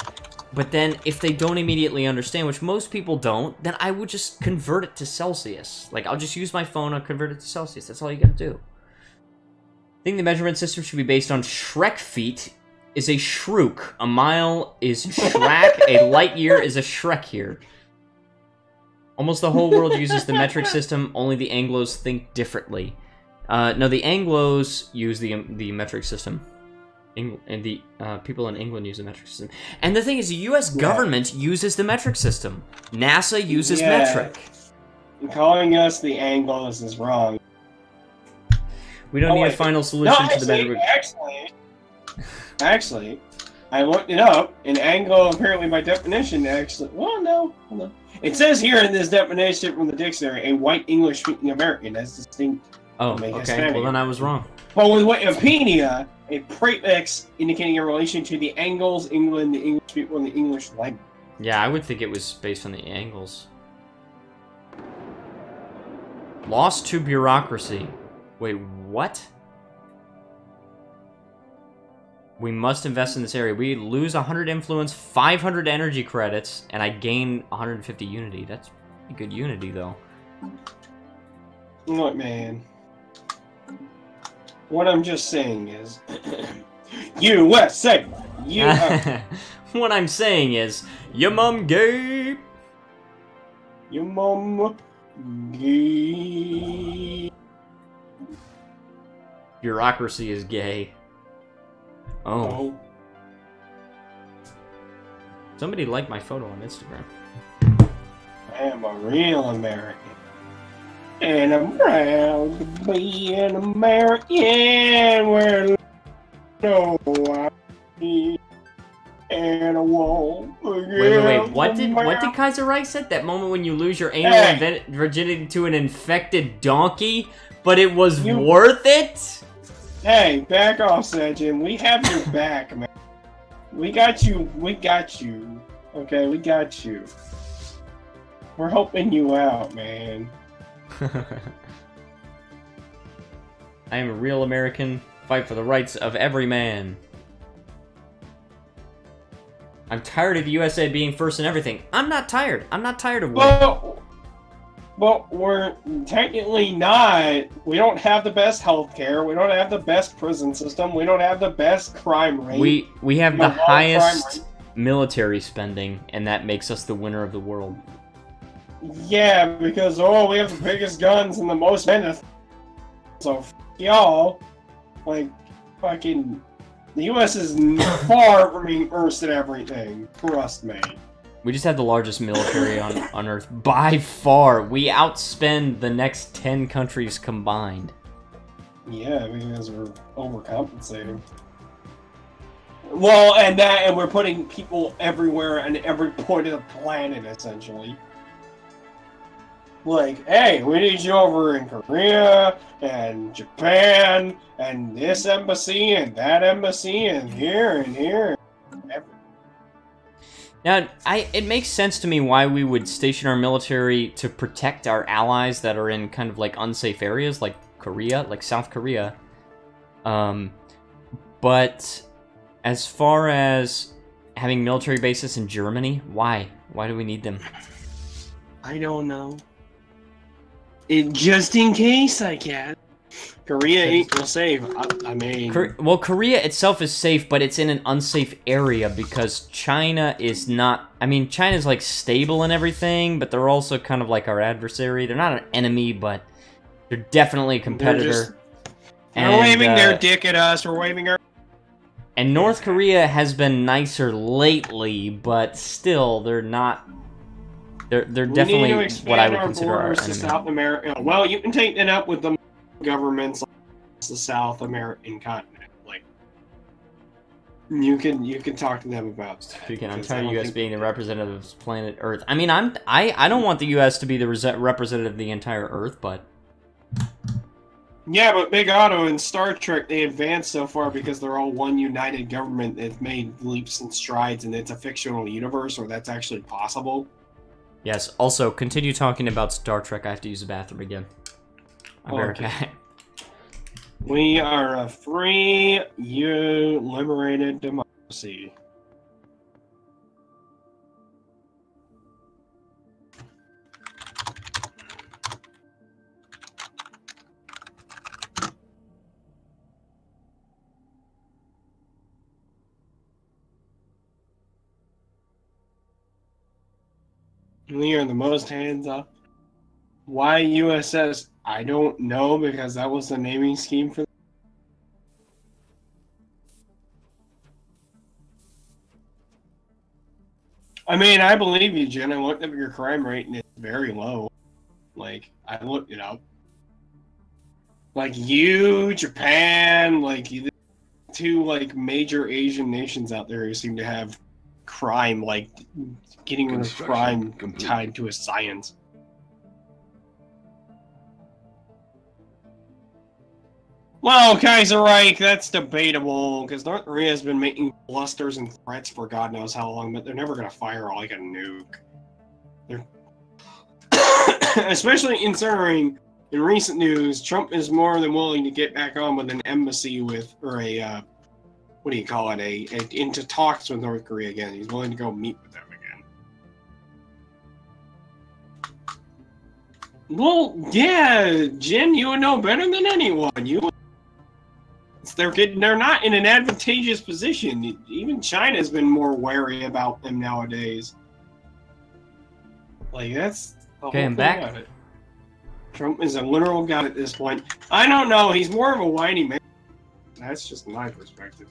But then, if they don't immediately understand, which most people don't, then I would just convert it to Celsius. Like, I'll just use my phone and convert it to Celsius. That's all you gotta do. I think the measurement system should be based on Shrek feet is a shrook. A mile is Shrek. A light year is a Shrek here. Almost the whole world uses the metric system. Only the Anglos think differently. No, the Anglos use the metric system. And the people in England use the metric system. And the thing is, the U.S. government uses the metric system. NASA uses metric. Calling us the Anglos is wrong. We don't need a final solution to the metric. Actually, I looked it up, and Anglo apparently by definition well, no. It says here in this definition from the dictionary, a white English-speaking American as distinct. Oh, okay. Well, then I was wrong. But with Wikipedia, a prefix indicating a relation to the Angles, England, the English people, and the English language. Yeah, I would think it was based on the Angles. Lost to bureaucracy. Wait, what? We must invest in this area. We lose 100 influence, 500 energy credits, and I gain 150 unity. That's pretty good unity, though. Look, man. What I'm just saying is... USA! What I'm saying is... Your mom gay! Your mom gay. Bureaucracy is gay. Oh. Somebody liked my photo on Instagram. I am a real American. And I'm proud to be an American where no I and I won't forget. Wait. What did Kaiser Reich said? That moment when you lose your anal virginity to an infected donkey, but it was worth it? Hey, back off, Sejin. We have your back, man. We got you. Okay, we got you. We're helping you out, man. I am a real American. Fight for the rights of every man. I'm tired of the USA being first in everything. I'm not tired. I'm not tired of winning. But we're technically not. We don't have the best healthcare. We don't have the best prison system. We don't have the best crime rate. We have the highest military spending, and that makes us the winner of the world. Yeah, because we have the biggest guns and the most men. So y'all, like, fucking, the U.S. is far from being first at everything. Trust me. We just have the largest military on Earth by far. We outspend the next 10 countries combined. Yeah, because we're overcompensating. Well, and we're putting people everywhere and every point of the planet, essentially. Like, hey, we need you over in Korea, and Japan, and this embassy, and that embassy, and here, and here. Now, it makes sense to me why we would station our military to protect our allies that are in kind of like unsafe areas, like Korea, like South Korea. But as far as having military bases in Germany, why? Why do we need them? I don't know. Just in case I can. Korea ain't real safe. I mean... Well, Korea itself is safe, but it's in an unsafe area because China is not... I mean, China's, like, stable and everything, but they're also kind of like our adversary. They're not an enemy, but they're definitely a competitor. They're waving their dick at us. We're waving our... And North Korea has been nicer lately, but still, they're not... They're definitely what I would consider our enemy. South America. Well, you can take that up with the governments like the South American continent. Like, you can talk to them about that. Again, I'm tired of you guys being the representatives of planet Earth. I mean, I don't want the U.S. to be the representative of the entire Earth, but yeah, but Big Otto and Star Trek, they advanced so far because they're all one united government that's made leaps and strides, and it's a fictional universe where that's actually possible. Yes, also, continue talking about Star Trek. I have to use the bathroom again. I'm very okay. We are a free, liberated democracy. We are the most hands-off. Why USS? I don't know, because that was the naming scheme for... I mean, I believe you, Jen. I looked up your crime rate, and it's very low. Like, I looked it up. Like, you, Japan, like, the two, like, major Asian nations out there who seem to have crime, like, getting rid of crime tied to a science. Well, Kaiser Reich, that's debatable, because North Korea has been making blusters and threats for God knows how long, but they're never going to fire like a nuke. They're especially considering, in recent news, Trump is more than willing to get back on with an embassy with, or a, what do you call it, into talks with North Korea again. He's willing to go meet with them again. Well, yeah, Jen, you would know better than anyone. They're not in an advantageous position. Even China's been more wary about them nowadays. Like, that's the okay, whole I'm thing back. about it. Trump is a literal god at this point. I don't know. He's more of a whiny man. That's just my perspective.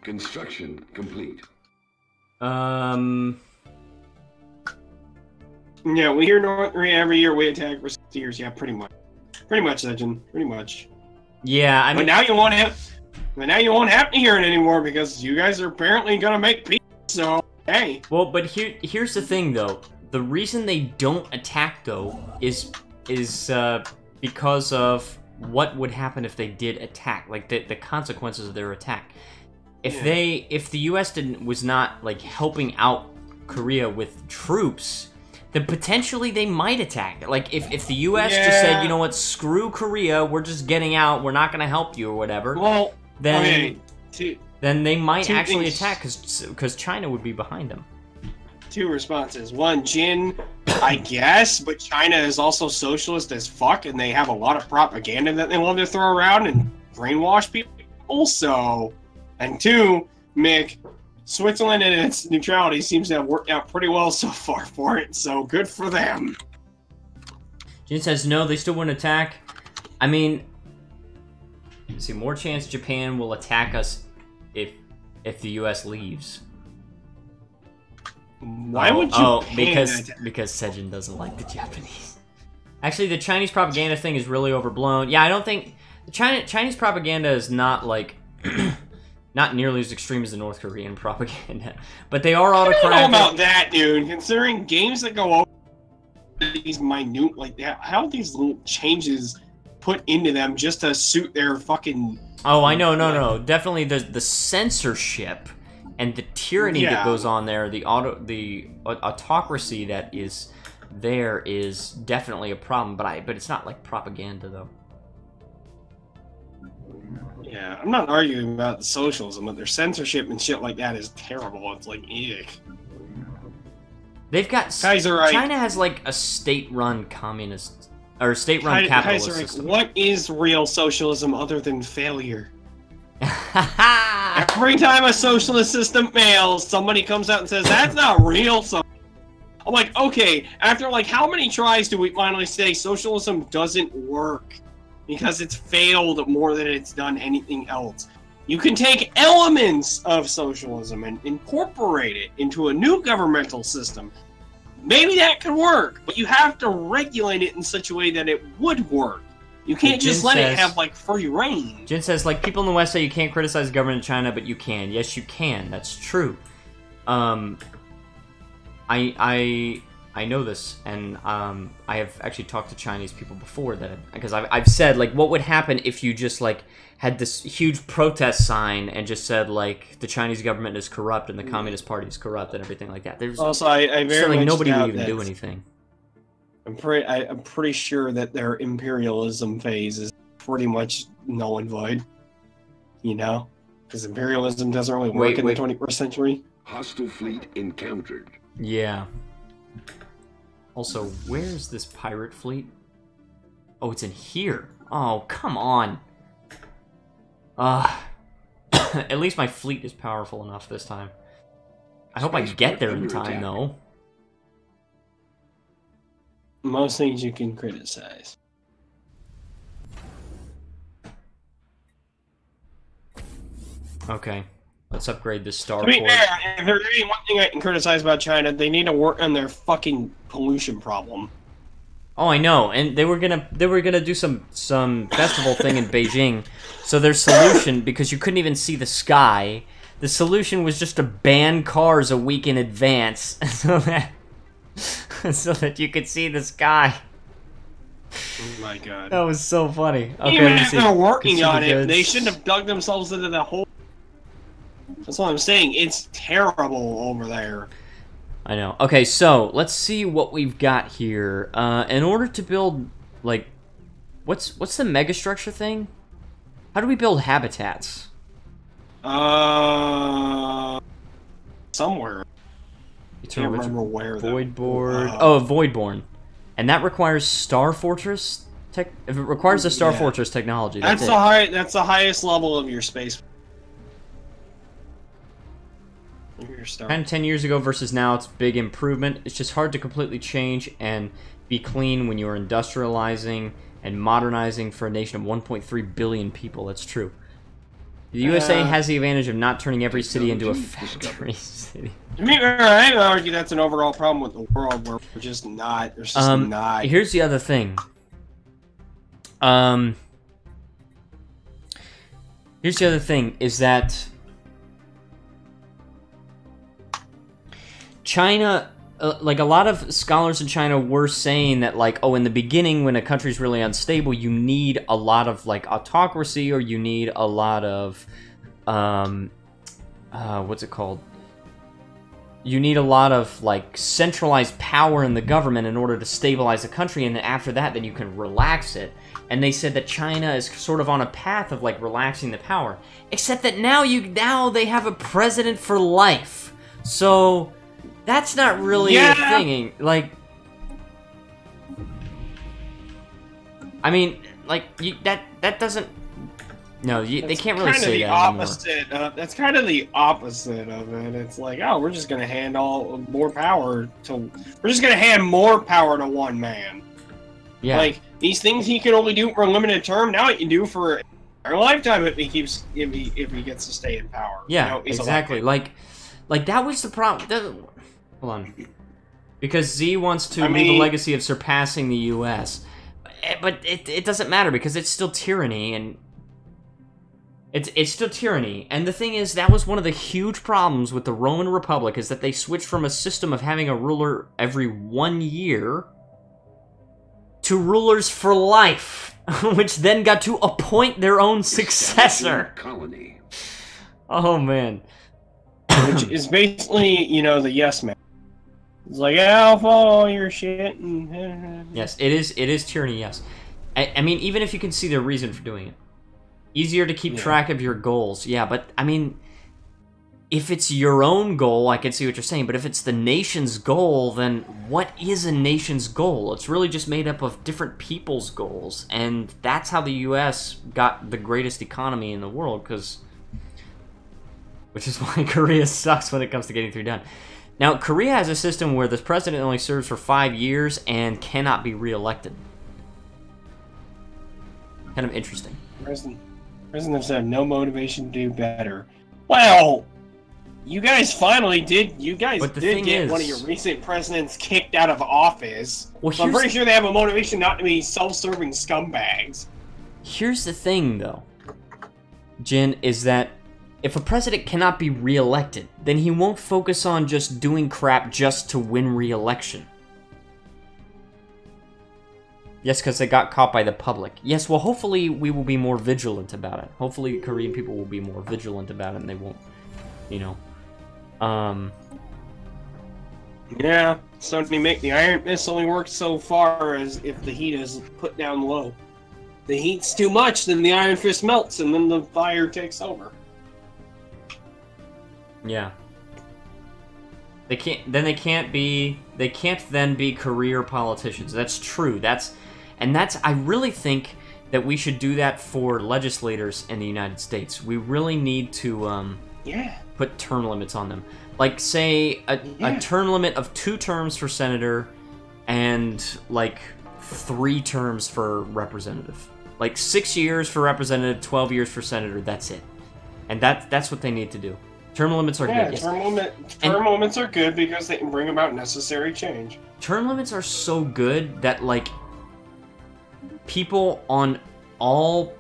Construction complete. Yeah, we hear North Korea every year. We attack for 60 years. Yeah, pretty much. Pretty much, Legend. Pretty much. Yeah, I mean, but now you won't have to hear it anymore because you guys are apparently gonna make peace. So hey. Well, but here's the thing, though. The reason they don't attack, though, is because of what would happen if they did attack, like the consequences of their attack. If the U.S. was not like helping out Korea with troops, then potentially they might attack. Like, if the U.S. just said, you know what, screw Korea, we're just getting out, we're not going to help you or whatever, well, then they might actually attack because China would be behind them. two responses. One, Jin, I guess, but China is also socialist as fuck, and they have a lot of propaganda that they love to throw around and brainwash people. Also, and two, Mick, Switzerland and its neutrality seems to have worked out pretty well so far for it, so good for them. Jin says no, they still wouldn't attack. I mean, let's see, more chance Japan will attack us if the U.S. leaves. Why would Japan because Sejin doesn't like the Japanese. Actually, the Chinese propaganda thing is really overblown. Yeah, I don't think the Chinese propaganda is not like not nearly as extreme as the North Korean propaganda, but they are autocratic. I don't know about that, dude. Considering games that go over these minute, like that, how these little changes put into them just to suit their fucking. Oh, I know, no, definitely the censorship and the tyranny that goes on there, the autocracy that is there is definitely a problem. But it's not like propaganda though. Yeah, I'm not arguing about the socialism, but their censorship and shit like that is terrible. It's like, eek. They've got China has like a state-run communist or state-run capitalist system. What is real socialism other than failure? Every time a socialist system fails, somebody comes out and says that's not real. So I'm like, okay, after like how many tries do we finally say socialism doesn't work? Because it's failed more than it's done anything else. You can take elements of socialism and incorporate it into a new governmental system. Maybe that could work, but you have to regulate it in such a way that it would work. You can't just let it have, like, free reign. Jin says, like, people in the West say you can't criticize the government of China, but you can. Yes, you can. That's true. I know this, and I have actually talked to Chinese people before because I've said, like, what would happen if you just, like, had this huge protest sign and just said, like, the Chinese government is corrupt and the Communist Party is corrupt and everything like that. There's also, I very much nobody doubt would even do anything. I'm pretty sure that their imperialism phase is pretty much null and void. You know? Because imperialism doesn't really work in the 21st century. Hostile fleet encountered. Yeah. Also, where's this pirate fleet? Oh, it's in here. Oh, come on. At least my fleet is powerful enough this time. I hope I get there in time, though. Most things you can criticize. Okay. Let's upgrade this starport. To be fair, if there's any one thing I can criticize about China, they need to work on their fucking pollution problem. Oh, I know, and they were gonna do some festival thing in Beijing. So their solution, because you couldn't even see the sky, the solution was just to ban cars a week in advance, so that you could see the sky. Oh my god. That was so funny. Okay, even if they're working on it, they shouldn't have dug themselves into the hole. That's what I'm saying. It's terrible over there. I know. Okay, so let's see what we've got here. In order to build, like, what's the megastructure thing? How do we build habitats? Somewhere. I can't remember where. Voidborn. Oh, Voidborn, and that requires Star Fortress tech. If it requires the Star Fortress technology, that's the highest level of your space. 10 years ago versus now, it's a big improvement. It's just hard to completely change and be clean when you are industrializing and modernizing for a nation of 1.3 billion people. That's true. The USA has the advantage of not turning every city into a factory city. I would argue that's an overall problem with the world where we're just not. There's just not. Here's the other thing. Here's the other thing is that China, like a lot of scholars in China were saying that, like, oh, in the beginning when a country's really unstable, you need a lot of, like, autocracy, or you need a lot of, what's it called? You need a lot of, like, centralized power in the government in order to stabilize the country, and then after that, then you can relax it. And they said that China is sort of on a path of, like, relaxing the power. Except that now they have a president for life. So That's not really a thing. Like, I mean, like that doesn't. No, they can't really say that anymore. That's kind of the opposite of it. It's like, oh, we're just gonna hand more power to one man. Yeah. Like these things he can only do for a limited term. Now he can do for a lifetime if he gets to stay in power. Yeah, exactly. Like that was the problem. Hold on. Because Z wants to leave a legacy of surpassing the U.S., but it doesn't matter because it's still tyranny and. It's still tyranny, and the thing is, that was one of the huge problems with the Roman Republic, is that they switched from a system of having a ruler every 1 year to rulers for life, which then got to appoint their own successor. Colony. Oh, man. Which is basically, the yes man. It's like, yeah, I'll follow all your shit. Yes, it is tyranny, yes. I mean, even if you can see the reason for doing it. Easier to keep track of your goals. Yeah, but, I mean, if it's your own goal, I can see what you're saying, but if it's the nation's goal, then what is a nation's goal? It's really just made up of different people's goals, and that's how the U.S. got the greatest economy in the world, which is why Korea sucks when it comes to getting things done. Now, Korea has a system where the president only serves for 5 years and cannot be reelected. Kind of interesting. Prisoners have no motivation to do better. Well, you guys finally did. You guys did get one of your recent presidents kicked out of office. Well, so I'm pretty sure they have a motivation not to be self-serving scumbags. Here's the thing, though, Jin, is that if a president cannot be reelected, then he won't focus on just doing crap just to win reelection. Yes, because they got caught by the public. Yes, well, hopefully we will be more vigilant about it. Hopefully Korean people will be more vigilant about it and they won't, Yeah, so to make the Iron Fist only work so far as if the heat is put down low. If the heat's too much, then the Iron Fist melts and then the fire takes over. Yeah. They can't then be career politicians. That's true. I really think that we should do that for legislators in the United States. We really need to put term limits on them. Like, say, a term limit of 2 terms for senator and, like, 3 terms for representative. Like, 6 years for representative, 12 years for senator, that's it. And that's what they need to do. Term limits are good. Term limits are good because they can bring about necessary change. Term limits are so good that, like, people on all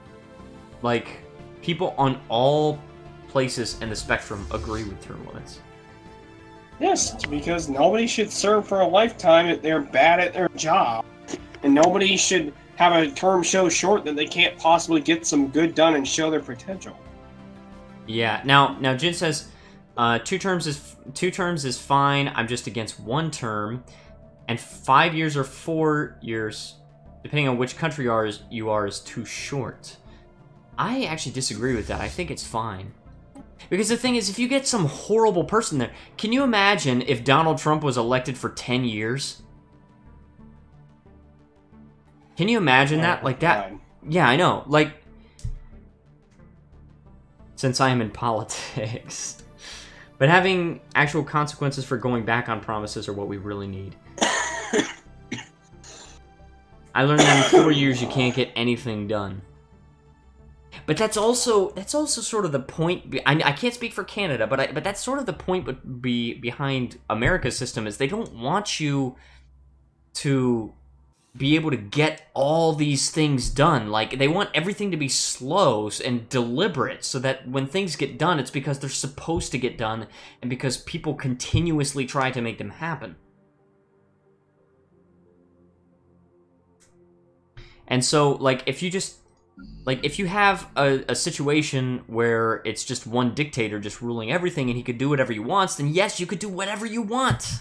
places in the spectrum agree with term limits. Yes, it's because nobody should serve for a lifetime if they're bad at their job. And nobody should have a term so short that they can't possibly get some good done and show their potential. Yeah. Now Jin says 2 terms is fine. I'm just against 1 term, and 5 years or 4 years, depending on which country you are, is too short. I actually disagree with that. I think it's fine. Because the thing is, if you get some horrible person there, can you imagine if Donald Trump was elected for 10 years? Can you imagine that? Like that? Yeah, I know. Like, since I am in politics. But having actual consequences for going back on promises are what we really need. I learned that in 4 years you can't get anything done. But that's also sort of the point. I can't speak for Canada, but that's sort of the point behind America's system, is they don't want you to be able to get all these things done. Like, they want everything to be slow and deliberate, so that when things get done, it's because they're supposed to get done, and because people continuously try to make them happen. And so, like, if you have a situation where it's just one dictator just ruling everything and he could do whatever he wants, then yes, you could do whatever you want.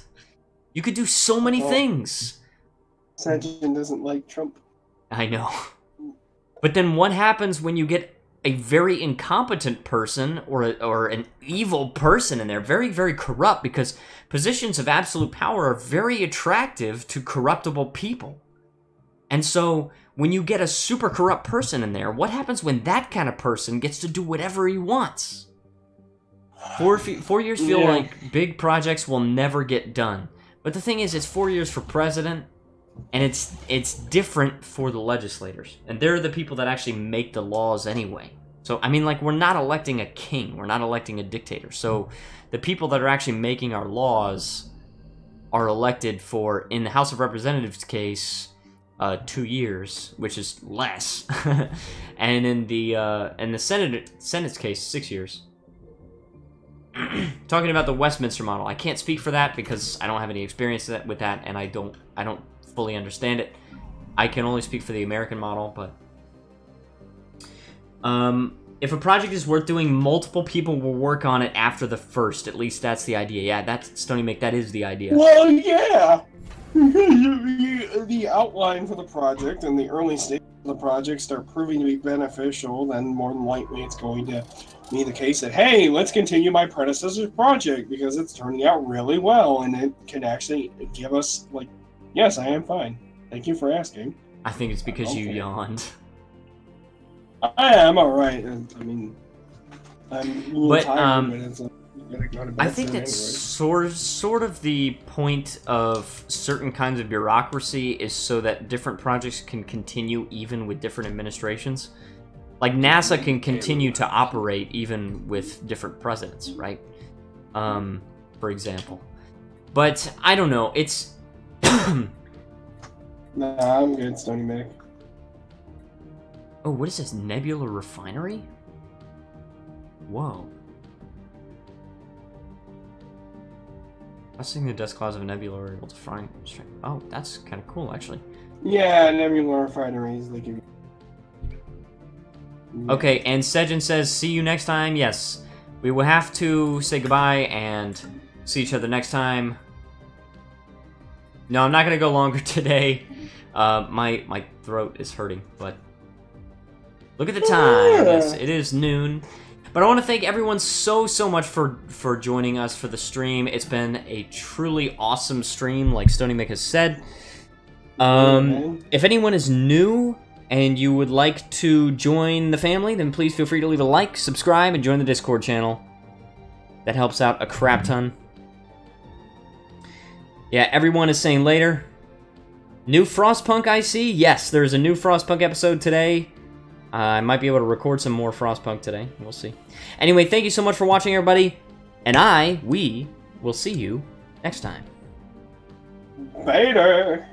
You could do so many things. Sajin doesn't like Trump. I know. But then what happens when you get a very incompetent person or an evil person in there, very, very corrupt, because positions of absolute power are very attractive to corruptible people. And so when you get a super corrupt person in there, what happens when that kind of person gets to do whatever he wants? 4 years feel like big projects will never get done. But the thing is, it's 4 years for president, and it's different for the legislators. And they're the people that actually make the laws anyway. So, I mean, like, we're not electing a king. We're not electing a dictator. So the people that are actually making our laws are elected for, in the House of Representatives case, 2 years, which is less. And in the Senate's case, 6 years. Talking about the Westminster model, I can't speak for that because I don't have any experience with that, and I don't fully understand it. I can only speak for the American model, but if a project is worth doing, multiple people will work on it after the first. At least that's the idea. Yeah, that's Stony Mick. That is the idea. Well, yeah. The outline for the project and the early stages of the project start proving to be beneficial, then more than likely it's going to be the case that, hey, let's continue my predecessor's project because it's turning out really well, and it can actually give us, like, yes, I am fine. Thank you for asking. I think it's because you yawned. I am alright. I mean, I'm a little tired, but it's I think that's sort of the point of certain kinds of bureaucracy, is so that different projects can continue even with different administrations. Like NASA can continue to operate even with different presidents, right? For example. But I don't know. It's Nah, I'm good, Stony Mick. Oh, what is this? Nebula Refinery? Whoa. Busting the dust clouds of a nebula are able to find... Oh, that's kind of cool, actually. Yeah, Nebula Refineries, they give you... Okay, and Sejin says, see you next time. Yes, we will have to say goodbye and see each other next time. No, I'm not going to go longer today. My throat is hurting, but... Look at the time. Yes, it is noon. But I want to thank everyone so much for joining us for the stream. It's been a truly awesome stream, like Stony Mick has said. If anyone is new and you would like to join the family, then please feel free to leave a like, subscribe, and join the Discord channel. That helps out a crap ton. Yeah, everyone is saying later. New Frostpunk I see? Yes, there's a new Frostpunk episode today. I might be able to record some more Frostpunk today. We'll see. Anyway, thank you so much for watching, everybody. And we will see you next time. Later.